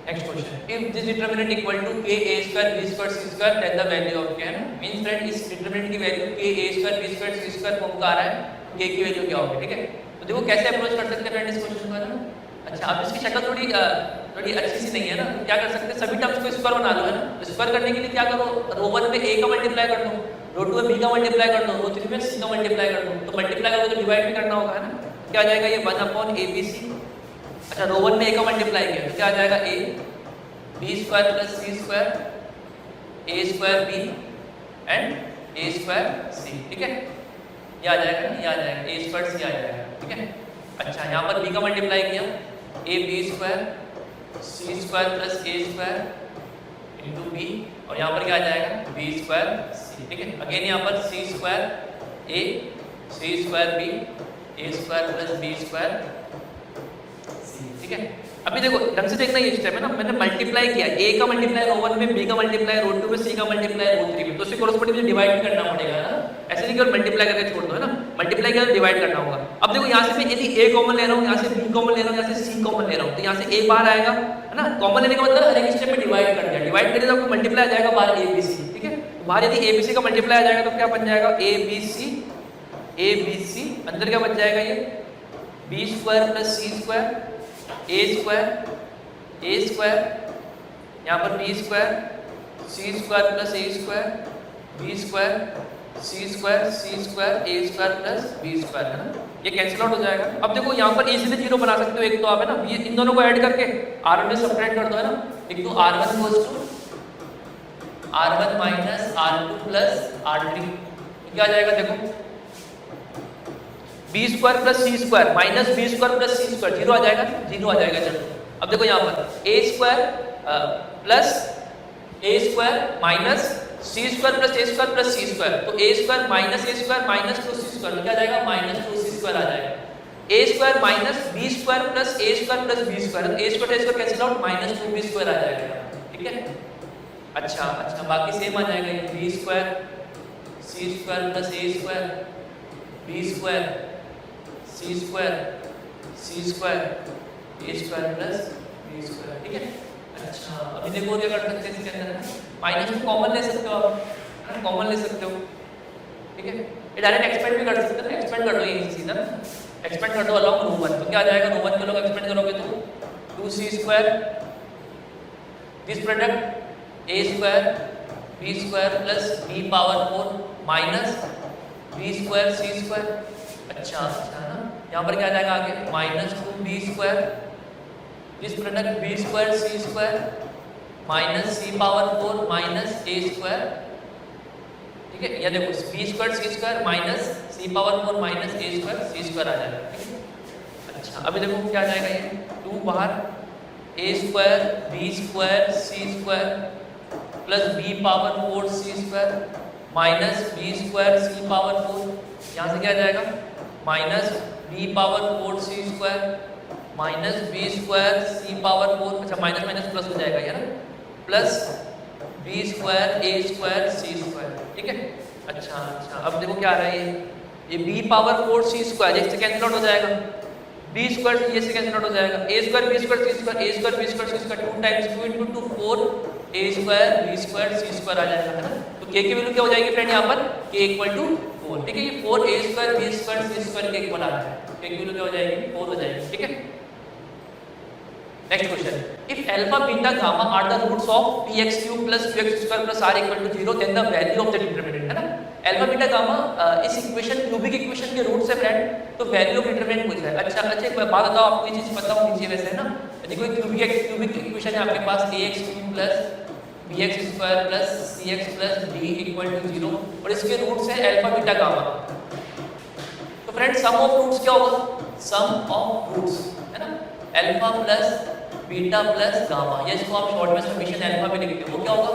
next question, if this determinant equal to a a square b square c square then the value of k है ना। मींस फ्रेंड इस डिटरमिनेंट की value a a square b square c square form का आ रहा है, k की value क्या होगी। ठीक है, तो देखो कैसे अप्रोच कर सकते हैं फ्रेंड इस क्वेश्चन को, है ना। अच्छा, अब इसकी शक्ल थोड़ी अच्छी सी नहीं है ना, क्या कर सकते हैं, सभी टर्म्स को स्क्वायर बना लो, है ना। स्क्वायर करने के लिए क्या करो, रो 1 में a का मल्टीप्लाई कर दो, रो 2 में बी का मल्टीप्लाई कर दो, रो 3 में सी का मल्टीप्लाई कर दो, तो मल्टीप्लाई करोगे तो डिवाइड भी करना होगा, है ना। क्या आ जाएगा ये 1/ABC। अच्छा रो 1 में ए का मल्टीप्लाई किया तो क्या आ जाएगा A B square plus C square A square B and A square C, ठीक है। ये आ जाएगा, ये आ जाएगा ए स्क्वायर सी आ जाएगा, ठीक है। अच्छा यहाँ पर बी का मल्टीप्लाई किया A B square C square plus A square into B, और यहाँ पर क्या आ जाएगा बी स्क्वायर सी, ठीक है। अगेन यहाँ पर सी स्क्वायर ए सी स्क्वायर बी ए square plus B square C, ठीक है। अभी देखो ढंग से देखना, ये स्टेप है ना, मैंने मल्टीप्लाई किया ए का मल्टीप्लाई रो 1 में, बी का मल्टीप्लाई रो 2 में, सी का मल्टीप्लाई रो 3 में, तो उससे कोरस्पोंडिंग मुझे डिवाइड भी करना पड़ेगा ना, ऐसे नहीं कि मल्टीप्लाई करके छोड़ दो, है ना। मल्टीप्लाई किया तो डिवाइड करना होगा। अब देखो यहाँ से मैं यदि ए कॉमन ले रहा हूँ, यहाँ से बी कॉमन ले रहा हूँ, यहाँ से सी कॉमन ले रहा हूँ, तो यहाँ से ए बाहर आएगा, है ना। कॉमन लेने का मतलब हर एक स्टेप में डिवाइड कर दिया, डिवाइड करें तो आपको मल्टीप्लाई आ जाएगा बाहर ए बी सी, ठीक है। बाहर यदि ए बी सी का मल्टीप्लाई आ जाएगा तो क्या बन जाएगा ए बी सी, अंदर क्या बच जाएगा ये B square plus C square A square, यहाँ पर B square C square plus A square B square C square A square plus B square, है ना। ये कैंसिल आउट हो जाएगा। अब देखो यहाँ पर इजीली जीरो बना सकते हो, एक तो आप, है ना, ये इन दोनों को ऐड करके R1 में सब्ट्रैक्ट कर दो, है ना। एक तो R1 goes to R1 minus R2 plus R3, क्या आ जाएगा देखो B square plus C square minus B square plus C square, zero आ जाएगा, जीरो आ जाएगा। चलो अब देखो यहाँ पर A square plus A square minus C square plus A square plus C square, तो A square minus A square minus 2c square, क्या आ जाएगा माइनस 2c स्क्वायर आ जाएगा। A square minus B square plus A square plus B square, तो A square cancel out minus 2b square आ जाएगा, ठीक है। अच्छा बाकी सेम आ जाएगा, ये B square C square plus A square B square C square A square plus B square, ठीक है। अच्छा अभी देखो क्या कर सकते हैं इसके अंदर, माइनस को कॉमन ले सकते हो आप, है ना, कॉमन ले सकते हो, ठीक है। ये डायरेक्ट एक्सपेंड भी कर सकते हो ना, एक्सपेंड कर दो ये सीधा, एक्सपेंड कर दो अलॉन्ग रो 1, तो क्या आ जाएगा रो 1 के लोग एक्सपेंड करोगे तो 2c square this product A square B square plus B power 4 minus B square C square. अच्छा ना, यहाँ पर क्या आ जाएगा आगे minus 2b square this product B square C square minus C power 4 minus A square, ठीक है। या देखो B square C square minus C power 4 minus A square C square आ जाएगा, ठीक है। अच्छा अभी देखो क्या आ जाएगा ये 2 बाहर ए square B square C square plus B power 4 सी स्क्वायर माइनस बी स्क्वायर सी पावर 4, यहाँ से क्या आ जाएगा माइनस बी पावर 4 सी स्क्वायर माइनस बी स्क्वायर सी पावर 4, अच्छा माइनस माइनस प्लस हो जाएगा ये ना, plus B square A square C square, ठीक है। अच्छा अब देखो क्या आ रहा है ये बी पावर 4 सी स्क्वायर इससे कैंसिल आउट हो जाएगा, बी स्क्वायर ये से कैंसिल आउट हो जाएगा, A square B square C square A square B square C square 2 times 2 into 2 4 A square B square C square आ जाएगा, है ना। तो के की वैल्यू क्या हो जाएगी फ्रेंड यहाँ पर के इक्वल टू 4, ठीक है। ये 4 ए square B square C square के इक्वल आ रहा है, के की वैल्यू क्या हो जाएगी 4 हो जाएगी, ठीक है। Next question, if alpha beta gamma are the roots of px cube plus qx square plus r equal to 0 then the value of the determinant, है ना। अल्फा बीटा गामा इस इक्वेशन क्यूबिक इक्वेशन के roots है friend, तो value of determinant पूछा है। अच्छा एक बात बताओ, आपको ये चीज पता होनी चाहिए वैसे, है ना। देखो क्यूबिक इक्वेशन है आपके पास ax cube plus bx square plus cx plus d equal to 0 और इसके रूट्स है अल्फा बीटा गामा। तो फ्रेंड सम ऑफ रूट्स क्या होगा, सम ऑफ रूट्स, है ना, alpha plus beta plus gamma, या इसको आप शॉर्ट में समीशन अल्फा भी लिखते हो, वो क्या होगा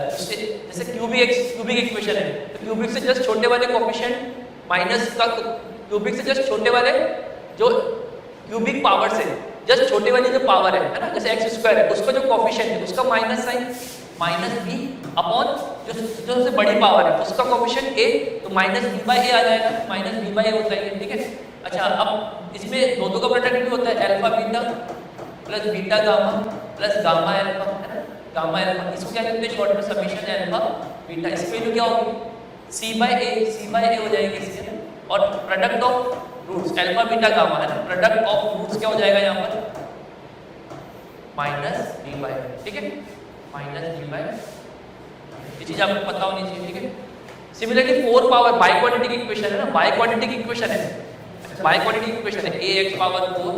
जैसे क्यूबिक इक्वेशन है, तो क्यूबिक से जस्ट छोटे वाले कोएफिशिएंट माइनस का, क्यूबिक से जस्ट छोटे वाले जो क्यूबिक पावर से जस्ट छोटे वाली जो पावर है ना, जैसे एक्स स्क्वायर है उसका जो कोएफिशिएंट है उसका minus sign minus B upon जो सबसे बड़ी पावर है उसका कोएफिशिएंट ए, तो माइनस बी बाई ए आ जाएगा, माइनस बी बाई ए होता है, ठीक है। अच्छा अब इसमें दो का प्रोडक्ट भी होता है alpha beta plus beta gamma plus gamma alpha, है ना, गामा अल्फा, इसको क्या कहते हैं शॉर्ट में समीशन अल्फा बीटा, इसकी वैल्यू क्या होगी सी बाई ए हो जाएगी इसके, और product of roots alpha beta gamma, है ना, प्रोडक्ट ऑफ रूट्स क्या हो जाएगा यहाँ पर माइनस बी बाई, ठीक है, माइनस बी बाई, ये चीज आपको पता होनी चाहिए, ठीक है। Similarly 4 power bi quadratic equation है ना, बाई क्वाड्रेटिक इक्वेशन है, बाई क्वाड्रेटिक इक्वेशन है ax power 4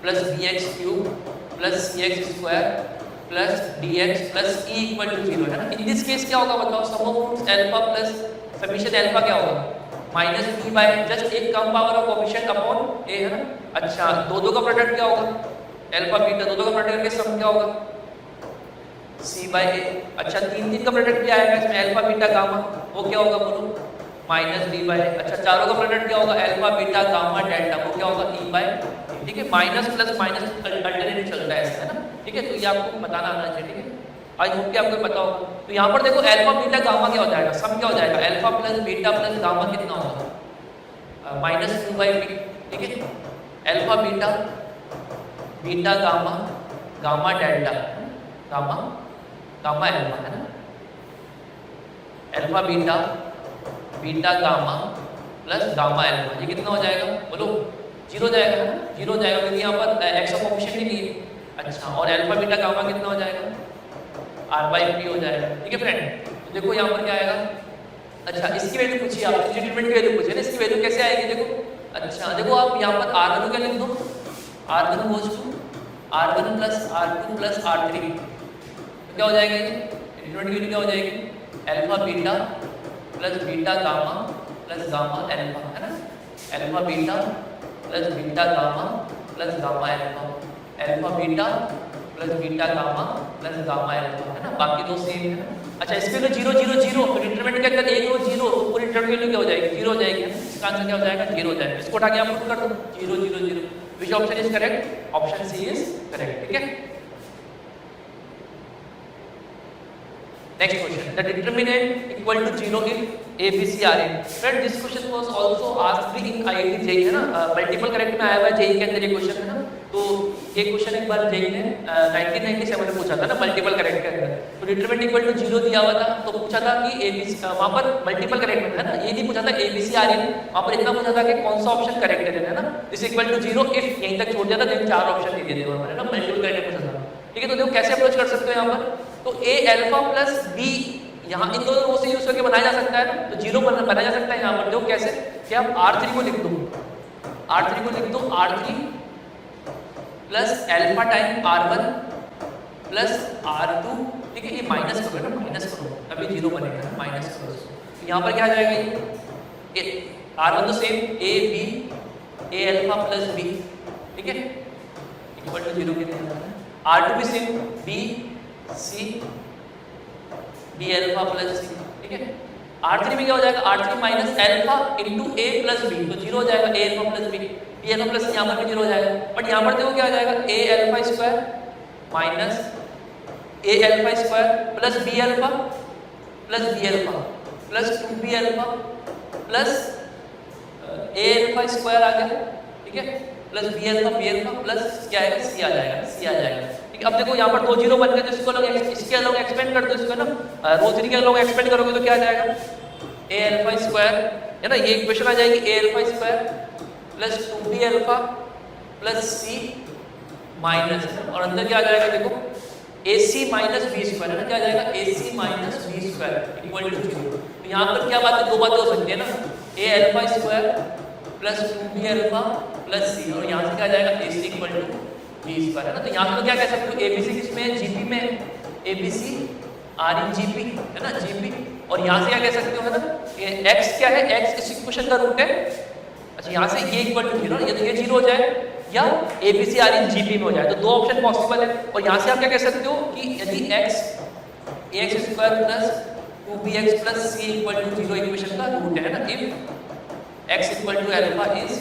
plus bx cube plus cx square plus dx plus e equal to 0 है ना। इन दिस केस क्या होगा बताओ, sum of roots alpha plus summation alpha क्या होगा माइनस b बाय जस्ट एक कम power of coefficient upon a है ना। अच्छा दो का प्रोडक्ट क्या होगा, अल्फा बीटा दो का प्रोडक्ट करके सम क्या होगा c बाय a। अच्छा तीन का प्रोडक्ट क्या आएगा इसमें अल्फा बीटा गामा, वो क्या होगा बोलो माइनस b बाय। अच्छा चारों का प्रोडक्ट क्या होगा अल्फा बीटा गामा डेल्टा, वो क्या होगा e बाय। ठीक है माइनस प्लस माइनस अल्टरनेट चलता है ऐसा है ना। ठीक है तो ये आपको बताना आना चाहिए। ठीक है आई होप कि आपको पता होगा। तो यहाँ पर देखो अल्फा बीटा गामा क्या हो जाएगा, सम क्या हो जाएगा alpha plus beta plus gamma कितना होगा माइनस 2 बाई बी। ठीक है alpha beta beta gamma gamma delta gamma gamma alpha है ना, alpha beta beta gamma plus gamma alpha, ये कितना हो जाएगा बोलो 0 जाएगा है ना, 0 जाएगा क्योंकि यहाँ पर एक्स का कोएफिशिएंट ही नहीं है। अच्छा और अल्फा बीटा गामा कितना हो जाएगा r बाई पी हो जाएगा। ठीक है फ्रेंड तो देखो यहाँ पर क्या आएगा। अच्छा इसकी वैल्यू पूछिए आप, डिटरमिनेंट की वैल्यू पूछिए ना, इसकी वैल्यू कैसे आएगी देखो। अच्छा देखो आप यहाँ पर r1 क्या लिख दो, r1 goes to r1 plus r2 plus r3 क्या हो जाएगा ये डिटरमिनेंट की वैल्यू क्या हो जाएगी alpha beta plus beta gamma plus gamma alpha है ना, alpha beta plus beta gamma plus gamma alpha, alpha beta plus beta gamma plus gamma alpha है ना, बाकी दो सेम है ना। अच्छा इसके लिए 0 0 0 तो डिटरमिनेंट के अंदर 1 और 0 तो पूरी डिटरमिनेंट वैल्यू क्या हो जाएगी 0 हो जाएगी है ना। इसका आंसर क्या हो जाएगा 0 हो जाएगा। इसको उठा के आप पुट कर दो 0 0 0, which option is correct, option C is correct. ठीक है next question, the determinant equal to 0 if a b c are in। Friend this question was also asked in IIT JEE है ना, मल्टीपल करेक्ट में आया हुआ है JEE के अंदर ये क्वेश्चन है ना। तो ये क्वेश्चन एक बार जेईई ने 1997 में पूछा था ना मल्टीपल करेक्ट के अंदर। तो डिटरमिनेंट इक्वल टू 0 दिया हुआ था तो पूछा था कि a b c वहां पर मल्टीपल करेक्ट में था ना, ये नहीं पूछा था a b c are in, वहां पर इतना पूछा था कि कौन सा ऑप्शन करेक्ट है ना। दिस इक्वल टू 0 इफ यहीं तक छोड़ दिया था, देन चार ऑप्शन दे दिए वहां पर है ना, मल्टीपल करेक्ट पूछा था। ठीक है तो देखो कैसे अप्रोच कर सकते हो यहाँ पर, तो a अल्फा प्लस b यहाँ इन दोनों रो से यूज करके बनाया जा सकता है ना, तो 0 बनाया जा सकता है यहाँ पर। देखो कैसे कि आप r3 को लिख दो, r3 को लिख दो r3 plus alpha time r1 plus r2। ठीक है ये माइनस करो ना, माइनस करो अभी 0 बनेगा ना, माइनस करो। तो यहाँ पर क्या आ जाएगा ये r1 तो same a b a alpha plus b। ठीक है इक्वल टू 0 के लिए r2 भी same b c b alpha plus c। ठीक है r3 में क्या हो जाएगा r3 minus alpha into a plus b, तो 0 हो जाएगा a alpha plus b, b alpha plus यहाँ पर भी 0 हो जाएगा। बट यहाँ पर देखो क्या आ जाएगा a alpha square minus a alpha square plus b alpha plus 2b alpha plus a alpha square आ गया। ठीक है प्लस b अल्फा प्लस क्या आएगा c आ जाएगा, c आ जाएगा। अब देखो यहाँ पर 2 0 बन गए तो इसको लोग इसके लोग एक्सपेंड कर दो इसको ना, रो 3 के लोग एक्सपेंड करोगे तो क्या आ जाएगा a अल्फा स्क्वायर है ना, ये इक्वेशन आ जाएगी a alpha square plus 2b alpha plus c minus, और अंदर क्या आ जाएगा देखो ac माइनस b स्क्वायर है ना, क्या आ जाएगा ac minus b square equal to 0। तो यहाँ पर क्या बात है, दो बातें हो सकती है ना, a alpha square plus 2b alpha plus c, और यहाँ से क्या आ जाएगा ac equal to b square है ना। तो यहाँ पे क्या कह सकते हो abc किसमें है gp में, abc r इन gp है ना gp, और यहाँ से क्या कह सकते हो है ना x क्या है, x इस इक्वेशन का रूट है। अच्छा यहाँ से ये इक्वल टू 0, ये 0 हो जाए या abc r इन gp में हो जाए, तो दो ऑप्शन पॉसिबल है। और यहाँ से आप क्या कह सकते हो कि यदि x ax square plus 2bx plus c equal to 0 equation का रूट है ना, if x equal to alpha is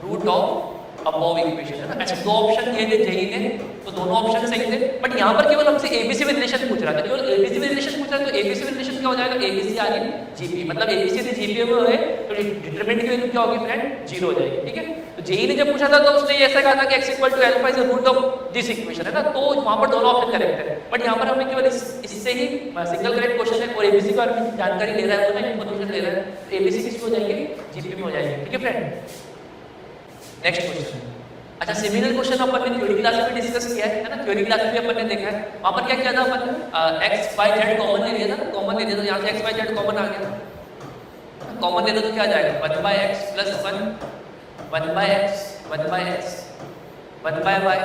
root of above equation है ना। अच्छा दो ऑप्शन दिए थे जेईई ने, तो दोनों ऑप्शन सही थे, बट यहाँ पर केवल हमसे एबीसी विद रिलेशन पूछ रहा था, केवल एबीसी विद रिलेशन पूछ रहा है। तो एबीसी विद रिलेशन क्या हो जाएगा, एबीसी आर इन जीपी, मतलब एबीसी यदि जीपी में है तो डिटरमिनेंट की वैल्यू क्या होगी फ्रेंड 0 हो जाएगी। ठीक है तो जेईई ने जब पूछा था तो उसने ऐसा कहा था कि x equal to alpha is the root of this equation है ना, तो वहाँ पर दोनों ऑप्शन करेक्ट है। बट यहाँ पर हमें केवल इससे ही सिंगल करेक्ट क्वेश्चन है और एबीसी का जानकारी ले रहा है, तो इन्फॉर्मेशन ले रहा है, तो एबीसी किसकी हो जाएगी जीपी में हो जाएगी। ठीक है फ्रेंड नेक्स्ट क्वेश्चन, अच्छा सिमिलर क्वेश्चन अपन ने थ्योरी क्लास में भी डिस्कस किया है ना, थ्योरी क्लास में भी अपन ने देखा है। वहां पर क्या किया था अपन, x y z कॉमन ले लिया था, कॉमन ले लिया था, यहाँ से x y z कॉमन आ गया, कॉमन ले लो तो क्या आ जाएगा 1 by x plus 1 by x 1 by x 1 by y,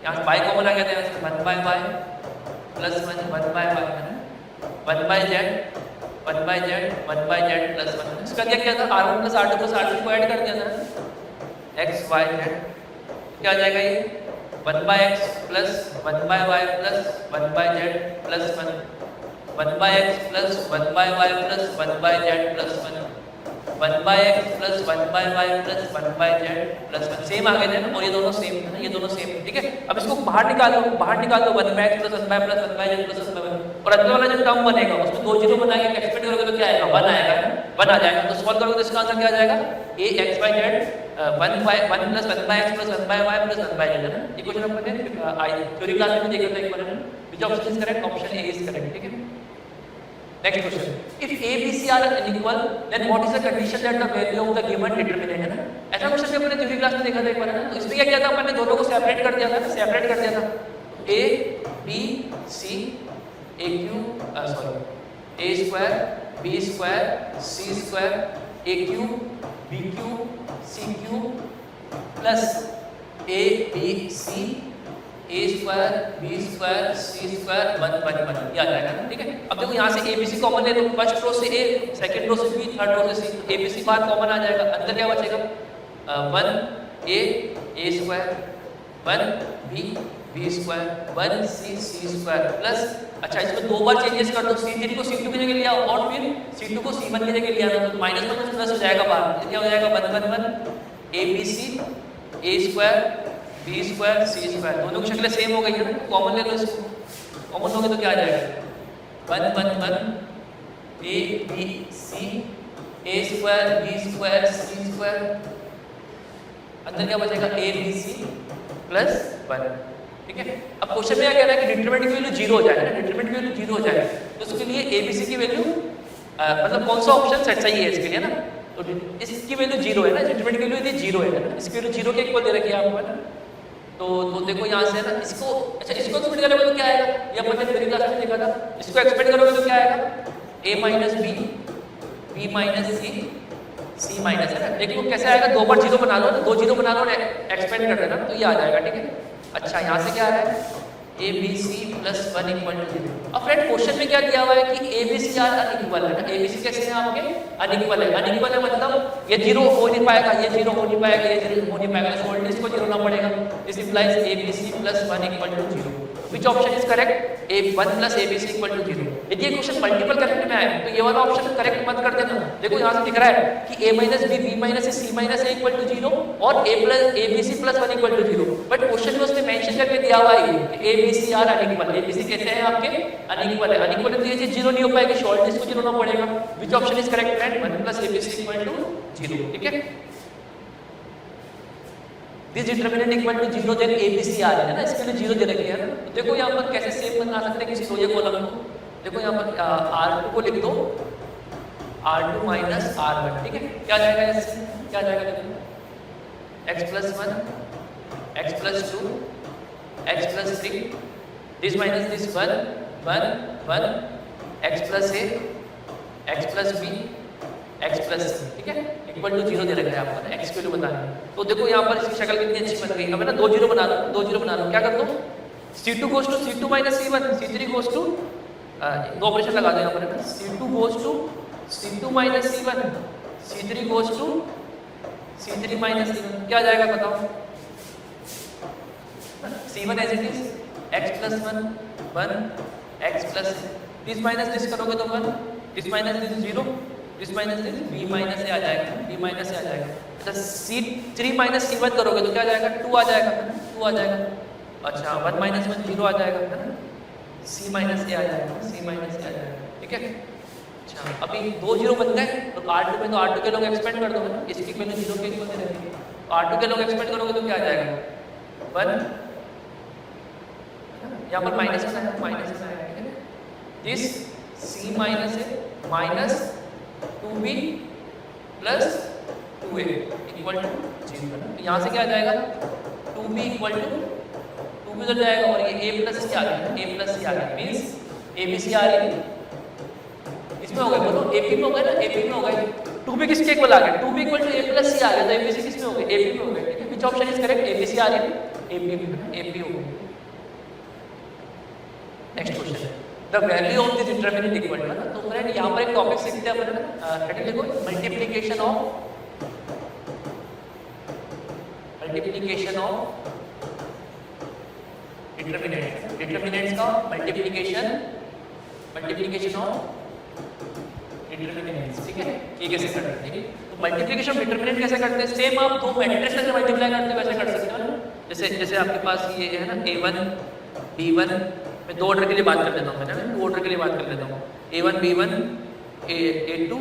यहाँ y कॉमन आ गया था, यहाँ से 1 by y plus 1 by y है ना, 1 by z 1 by z 1 by z plus 1। इसका क्या किया था r1 plus r2 plus r3 को ऐड कर दिया था x y z, क्या आ जाएगा ये 1 by x plus 1 by y plus 1 by z plus 1 by x plus 1 by y plus 1 by z plus 1 by x plus 1 by y plus 1 by z plus 1 same आ गए थे ना, और ये दोनों सेम है ना, ये दोनों सेम, ठीक है। अब इसको बाहर निकालो 1 by x plus 1 by plus 1 by z plus 1 by 1, और अंदर वाला जो टर्म बनेगा उसमें दो जीरो बनाएंगे, एक्सपेंड करोगे तो क्या आएगा 1 आएगा, 1 आ जाएगा। तो सॉल्व करोगे तो इसका आंसर क्या आ जाएगा a x by z 1 plus 1 by x plus 1 by y plus 1 by z है ना। ये क्वेश्चन अपन ने थ्योरी क्लास में देखा था एक बार, which option is correct, option A is correct, ठीक है। Next question, if a b c are unequal then what is the condition that the value of the given determinant है ना। ऐसा क्वेश्चन भी अपने थ्योरी क्लास में देखा था एक बार है ना। तो इसमें क्या किया था अपन ने दोनों को सेपरेट कर दिया था, सेपरेट कर दिया था a b c a q sorry a square b square c square a cube b cube c cube plus a b c a square b square c square 1 1 1 ये आ जाएगा, ठीक है। अब देखो यहाँ से a b c कॉमन ले लो, फर्स्ट रो से a, सेकंड रो से b, थर्ड रो से c, a b c बाहर कॉमन आ जाएगा, अंदर क्या बचेगा 1 a square 1 b square 1 c square plus, अच्छा इसमें दो बार चेंजेस कर दो, c3 को c2 की जगह लिया और फिर c2 को c1 की जगह लिया ना, तो माइनस माइनस प्लस हो जाएगा बाहर, क्या हो जाएगा 1 1 1 a b c a square b square c square, दोनों की शक्लें सेम हो गई है ना, कॉमन ले लो इसको, कॉमन लोगे तो क्या आ जाएगा 1 1 1 a b c a square b square c square, अंदर क्या बचेगा a b c प्लस 1, ठीक है। अब क्वेश्चन में क्या कह रहा है कि डिटरमिनेंट की वैल्यू 0 हो जाए ना, डिटरमिनेंट की वैल्यू 0 हो जाए, तो उसके लिए a b c की वैल्यू मतलब कौन सा ऑप्शन सही है इसके लिए ना, तो इसकी वैल्यू 0 है ना, डिटरमिनेंट की वैल्यू 0 है ना, इसकी वैल्यू 0 के इक्वल दे रखी है आपको है ना। तो देखो यहाँ से है ना, इसको अच्छा इसको एक्सपेंड करोगे तो क्या आएगा, ये अपन ने थ्योरी क्लास में देखा था, इसको एक्सपेंड करोगे तो क्या आएगा a minus b minus c minus है ना। देखो कैसे आएगा, दो बार 0 बना लो ना, 2 0 बना लो ना, एक्सपेंड कर देना तो ये आ जाएगा, ठीक है। अच्छा यहाँ से क्या आ रहा है a b c plus 1 equal to 0। अब फ्रेंड क्वेश्चन में क्या दिया हुआ है कि a b c are unequal है ना, a b c कैसे हैं आपके अनइक्वल है, अनइक्वल है मतलब ये 0 हो नहीं पाएगा, ये 0 हो नहीं पाएगा, ये 0 हो नहीं पाएगा, तो वोल्टेज को 0 ना पड़ेगा, this implies a b c plus 1 equal to 0। Which option is correct, a1 plus a b c equal to 0। यदि ये क्वेश्चन मल्टीपल करेक्ट में आए तो ये वाला ऑप्शन करेक्ट मत कर देना। देखो यहाँ से दिख रहा है कि a minus b minus c minus a equal to 0 और a b c plus 1 equal to 0, but question में उसने मेंशन करके दिया हुआ है कि a b c are unequal, a b c कैसे हैं आपके अनइक्वल है, अनइक्वल है तो ये चीज 0 नहीं हो पाएगी, शॉर्टनेस को 0 ना पड़ेगा। Which option is correct friend, 1 plus a b c equal to 0, ठीक है। This determinant equal to 0 then a b c are है ना, इसके लिए 0 दे रखी है ना। तो देखो यहाँ पर कैसे सेम बना सकते हैं किसी रो कॉलम को, देखो यहाँ पर r2 को लिख दो r2 माइनस r1, ठीक है। क्या जाएगा इससे, क्या जाएगा देखो x plus 1 x plus 2 x plus 3 this minus this 1 1 1 x plus a x plus b x plus c, ठीक है, इक्वल टू 0 दे रखा है आपको x की वैल्यू बताना है। तो देखो यहाँ पर इसकी शक्ल कितनी अच्छी बन गई। अब है ना 2 0 बना दो, 2 0 बना दो, क्या कर दो c2 goes to c2 minus c1, c3 goes to दो ऑपरेशन लगा दो यहाँ पर है ना, c2 goes to c2 minus c1, c3 goes to c3 minus c1, क्या जाएगा बताओ c1 as it is x plus 1 1 x plus this minus this करोगे तो 1, this minus this 0, this minus this b minus से आ जाएगा, b minus से आ जाएगा। अच्छा c3 माइनस c1 करोगे तो क्या आ जाएगा 2 आ जाएगा, 2 आ जाएगा। अच्छा 1 माइनस 1 0 आ जाएगा है ना, c माइनस a आ जाएगा, c माइनस a आ जाएगा, ठीक है। अच्छा अभी 2 0 बन गए तो r2 में तो r2 के लोग एक्सपेंड कर दो है ना, इसकी वैल्यू 0 के इक्वल रहेगी, तो r2 के लोग एक्सपेंड करोगे तो क्या आ जाएगा 1, यहाँ पर माइनस में आएगा, माइनस में आएगा, ठीक है। This c minus a minus 2b plus 2 2a equal to 0 है ना। तो यहाँ से क्या आ जाएगा 2b इक्वल टू 2b उधर जाएगा और ये a प्लस सी आ गया, a प्लस सी आ गया मीन्स abc आ रही है इसमें हो गया, बोलो AP में हो गया ना, AP में हो गया 2b किसके इक्वल आ गया 2b equal to a plus C आ गया, तो abc किस में हो गया AP में हो गया, ठीक है। Which option is correct abc आ रही है AP में AP हो गया। नेक्स्ट क्वेश्चन है the value of this determinant equal to, तो फ्रेंड यहाँ पर एक टॉपिक सीखते हैं अपन, हेडिंग देखो मल्टीप्लिकेशन ऑफ डिटरमिनेंट्स का मल्टीप्लिकेशन ऑफ डिटरमिनेंट्स, ठीक है। ये कैसे करते हैं, तो मल्टीप्लिकेशन ऑफ डिटरमिनेंट कैसे करते हैं, सेम आप दो मैट्रिक्स से मल्टीप्लाई करते हो वैसे कर सकते हो ना। जैसे आपके पास ये है ना a1 b1, मैं दो ऑर्डर के लिए बात कर लेता हूँ, मैं ना दो ऑर्डर के लिए बात कर लेता हूँ, a1 b1 a2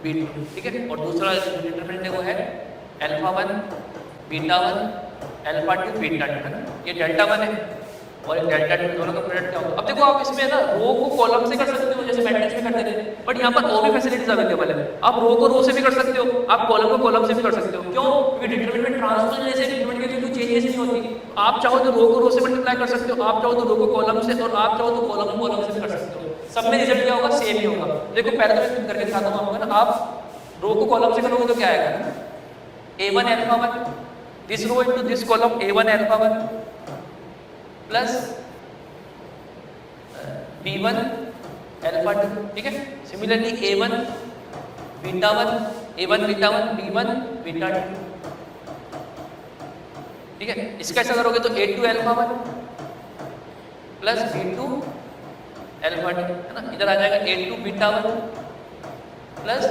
b2, ठीक है। और दूसरा डिटरमिनेंट है वो है α1 β1 α2 β2 है ना, ये डेल्टा 1 है और डेल्टा 2 दोनों का प्रोडक्ट क्या होगा। अब देखो आप इसमें ना रो को कॉलम से कर सकते हो जैसे मैट्रिक्स में करते थे, बट यहाँ पर और भी फैसिलिटीज अवेलेबल है, आप रो को रो से भी कर सकते हो, आप कॉलम को कॉलम से भी कर सकते हो। क्यों, क्योंकि डिटरमिनेंट में ट्रांसफर जैसे डिटरमिनेंट की कोई चेंजेस नहीं होती। आप चाहो तो रो को रो से मल्टीप्लाई कर सकते हो, आप चाहो तो रो को कॉलम से, और आप चाहो तो कॉलम को कॉलम से भी कर सकते हो, सब में रिजल्ट क्या होगा सेम ही होगा। देखो पहले तो मैं करके दिखाता हूँ आपको ना, आप रो को कॉलम से करोगे तो क्या आएगा a1 α1 this row into this column a1 α1 plus b1 α2, ठीक है। सिमिलरली a1 β1 b1 β2, ठीक है। इसका ऐसा करोगे तो a2 α1 प्लस b2 α2 है ना, इधर आ जाएगा a2 β1 प्लस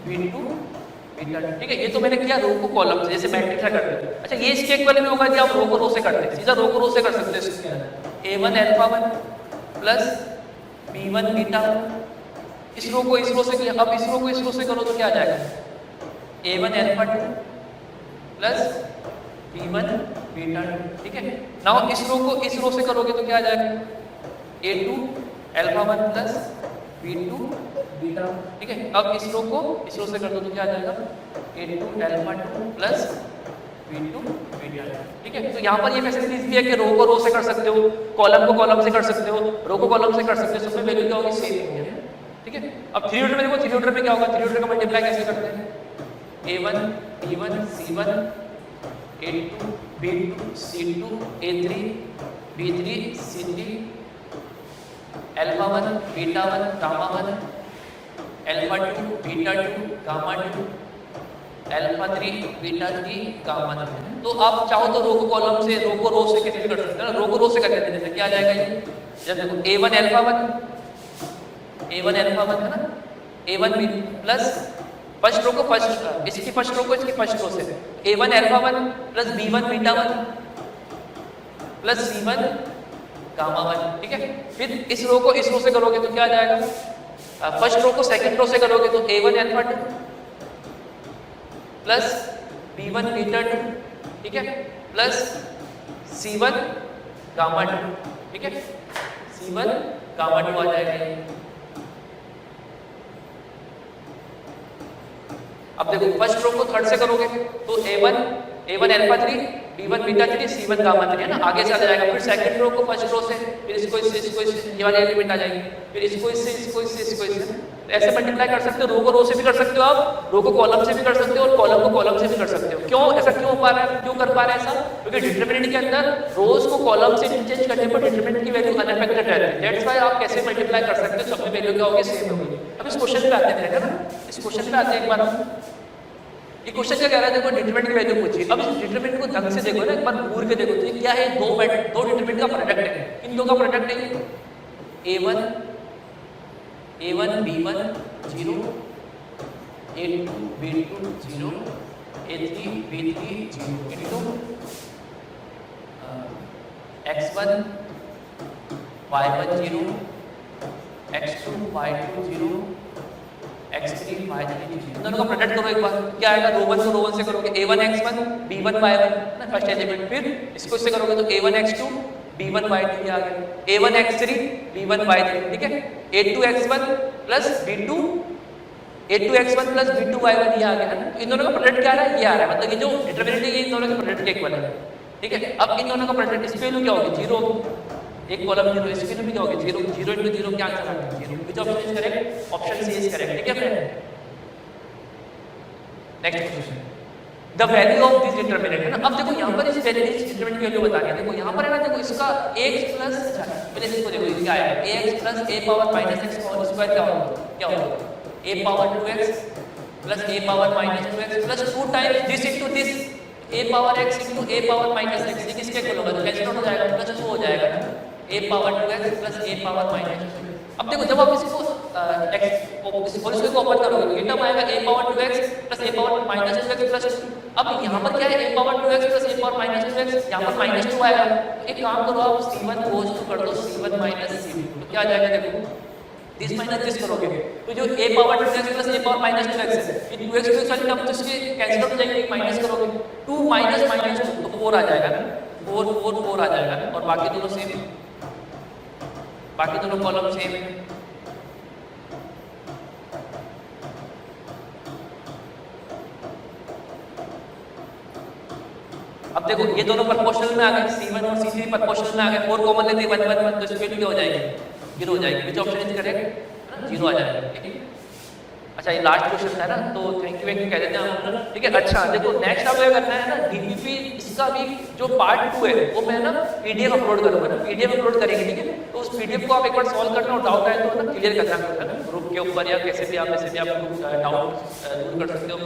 b2 β2, ठीक है। ये तो मैंने किया रो को कॉलम से जैसे मैट्रिक्स में करते थे। अच्छा ये इसके इक्वल में होगा कि आप रो को रो से करते हैं, सीधा रो को रो से कर सकते हैं। a1 α1 प्लस b1 β1, इस रो को इस रो से किया, अब इस रो को इस रो से करो तो क्या आ जाएगा a1 α2 प्लस b1 β2, ठीक है। नाउ इस रो को इस रो से करोगे तो क्या आ जाएगा a2 α1 प्लस b2 β1, ठीक है। अब इस रो को इस रो से कर दो तो क्या आ जाएगा a2 α2 प्लस b2 β2, ठीक है। तो यहाँ पर ये फैसिलिटीज भी है कि रो को रो से कर सकते हो, कॉलम को कॉलम से कर सकते हो, रो को कॉलम से कर सकते हो, सब में वैल्यू क्या होगी सेम होगी, ठीक है। अब थ्री ऑर्डर में देखो, थ्री ऑर्डर में क्या होगा, थ्री ऑर्डर का मल्टीप्लाई कैसे करते हैं a1 b1 c1 a2 b2 c2 a3 b3 c3 α1 β1 γ1 α2 β2 γ2 α3 β3 γ1। तो आप चाहो तो रो को कॉलम से, रो को रो से कैसे भी कर सकते हैं ना, रो को रो से कर देते हैं। जैसे क्या आ जाएगा ये, जब देखो a1 α1 है ना, a1 b plus first row को फर्स्ट, इसकी फर्स्ट रो को इसकी फर्स्ट रो से a1 α1 plus b1 β1 plus c1 γ1, ठीक है। फिर इस रो को इस रो से करोगे तो क्या आ जाएगा, फर्स्ट रो को सेकंड रो से करोगे तो a1 α2 प्लस b1 β2, ठीक है, प्लस c1 γ2, ठीक है, c1 γ2 आ जाएगा। अब देखो फर्स्ट रो को थर्ड से करोगे तो a1 α3 b1 β3 c1 γ3 है ना, आगे से आ जाएगा। फिर सेकंड रो को फर्स्ट रो से, फिर इसको इससे ये वाले एलिमेंट आ जाएंगे, फिर इसको इससे ऐसे मल्टीप्लाई कर सकते हो। रो को रो से भी कर सकते हो, आप रो को कॉलम से भी कर सकते हो और कॉलम को कॉलम से भी कर सकते हो। क्यों ऐसा क्यों हो पा रहा है, क्यों कर पा रहे हैं ऐसा, क्योंकि डिटरमिनेंट के अंदर रोज को कॉलम से इंटरचेंज करने पर डिटरमिनेंट की वैल्यू अनअफेक्टेड रहती है। दैट्स व्हाई आप कैसे मल्टीप्लाई कर सकते हो, सब में वैल्यू क्या होगी सेम होगी। अब इस क्वेश्चन पे आते हैं ना, इस क्वेश्चन पे आते हैं एक बार हम। ये क्वेश्चन क्या कह रहा है, देखो डिटरमिनेंट की वैल्यू पूछी। अब इस डिटरमिनेंट को ढंग से देखो ना, एक बार घूर के देखो तो ये क्या है, दो डिटरमिनेंट का प्रोडक्ट है। इन दो का प्रोडक्ट है a1 b1 0 a2 b2 0 a3 b3 0 into x1 y1 0 x2 y2 0 x3 y3 0। दोनों का प्रोडक्ट करो एक बार, क्या आएगा, रो1 को रो1 से करोगे a1 x1 b1 y1 ना फर्स्ट एलिमेंट, फिर इसको इससे करोगे तो a1 x2 b1 y2 आ गया, a1 x3 b1 y3, ठीक है। a2 x1 plus b2 a2x1 plus b2y1 ये आ गया है ना, इन दोनों का प्रोडक्ट क्या आ रहा है, ये आ रहा है, मतलब ये जो डिटरमिनेंट है ये इन दोनों के प्रोडक्ट के इक्वल है, ठीक है। अब इन दोनों का प्रोडक्ट इसकी वैल्यू क्या होगी, 0 होगी, एक कॉलम 0, इसकी वैल्यू भी क्या होगी, 0, 0 × 0 क्या आंसर आएगा, 0, which option is correct, option C is correct, ठीक है friend. Next question, the value of this determinant है ना, अब देखो यहाँ पर इस डिटरमिनेंट की वैल्यू बतानी है, देखो यहाँ पर है ना, देखो इसका x प्लस, पहले इसको देखो क्या आएगा, ax plus a power minus x whole square क्या होगा, a power 2x plus a power minus 2x plus 2 times this into this a power x into a power minus x, ये किसके equal होगा, कैंसिल आउट हो जाएगा, plus 2 हो जाएगा, a power 2x plus a power minus 2। अब देखो जब आप इसको इस होल स्क्वायर को ओपन करोगे तो ये टर्म आएगा a power 2x plus a power minus 2x plus 2। अब यहाँ पर क्या है, a power 2x plus a power minus 2x, यहाँ पर माइनस 2 आएगा, एक काम करो आप c1 गोज़ टू कर दो c1 माइनस c2, तो क्या आ जाएगा, देखो दिस माइनस दिस करोगे तो जो a power 2x plus a power minus 2x है, ये 2x 2x वाली टर्म तो इसके कैंसिल आउट हो जाएगी, माइनस करोगे 2 माइनस माइनस 2 तो 4 आ जाएगा ना, 4 आ जाएगा, और बाकी दोनों सेम, बाकी दोनों कॉलम सेम है। अब देखो ये दोनों प्रोपोर्शनल में आ गए, c1 और c3 प्रोपोर्शनल में आ गए, 4 कॉमन लेते 1 1 1 तो इसकी वैल्यू क्या हो जाएगी, 0 हो जाएगी, विच ऑप्शन इज करेक्ट, 0 आ जाएगा, ठीक है। अच्छा ये लास्ट क्वेश्चन है ना, तो थैंक यू कह देते हैं हम, ठीक है। अच्छा देखो नेक्स्ट आप ये करना है ना, डीपीपी इसका भी जो पार्ट 2 है वो मैं ना पीडीएफ अपलोड करूंगा ना, पीडीएफ अपलोड करेंगे, ठीक है। तो उस पीडीएफ को आप एक बार सॉल्व करना और डाउट आए तो ना क्लियर करना ग्रुप के ऊपर या कैसे भी आप डाउट दूर कर सकते हो।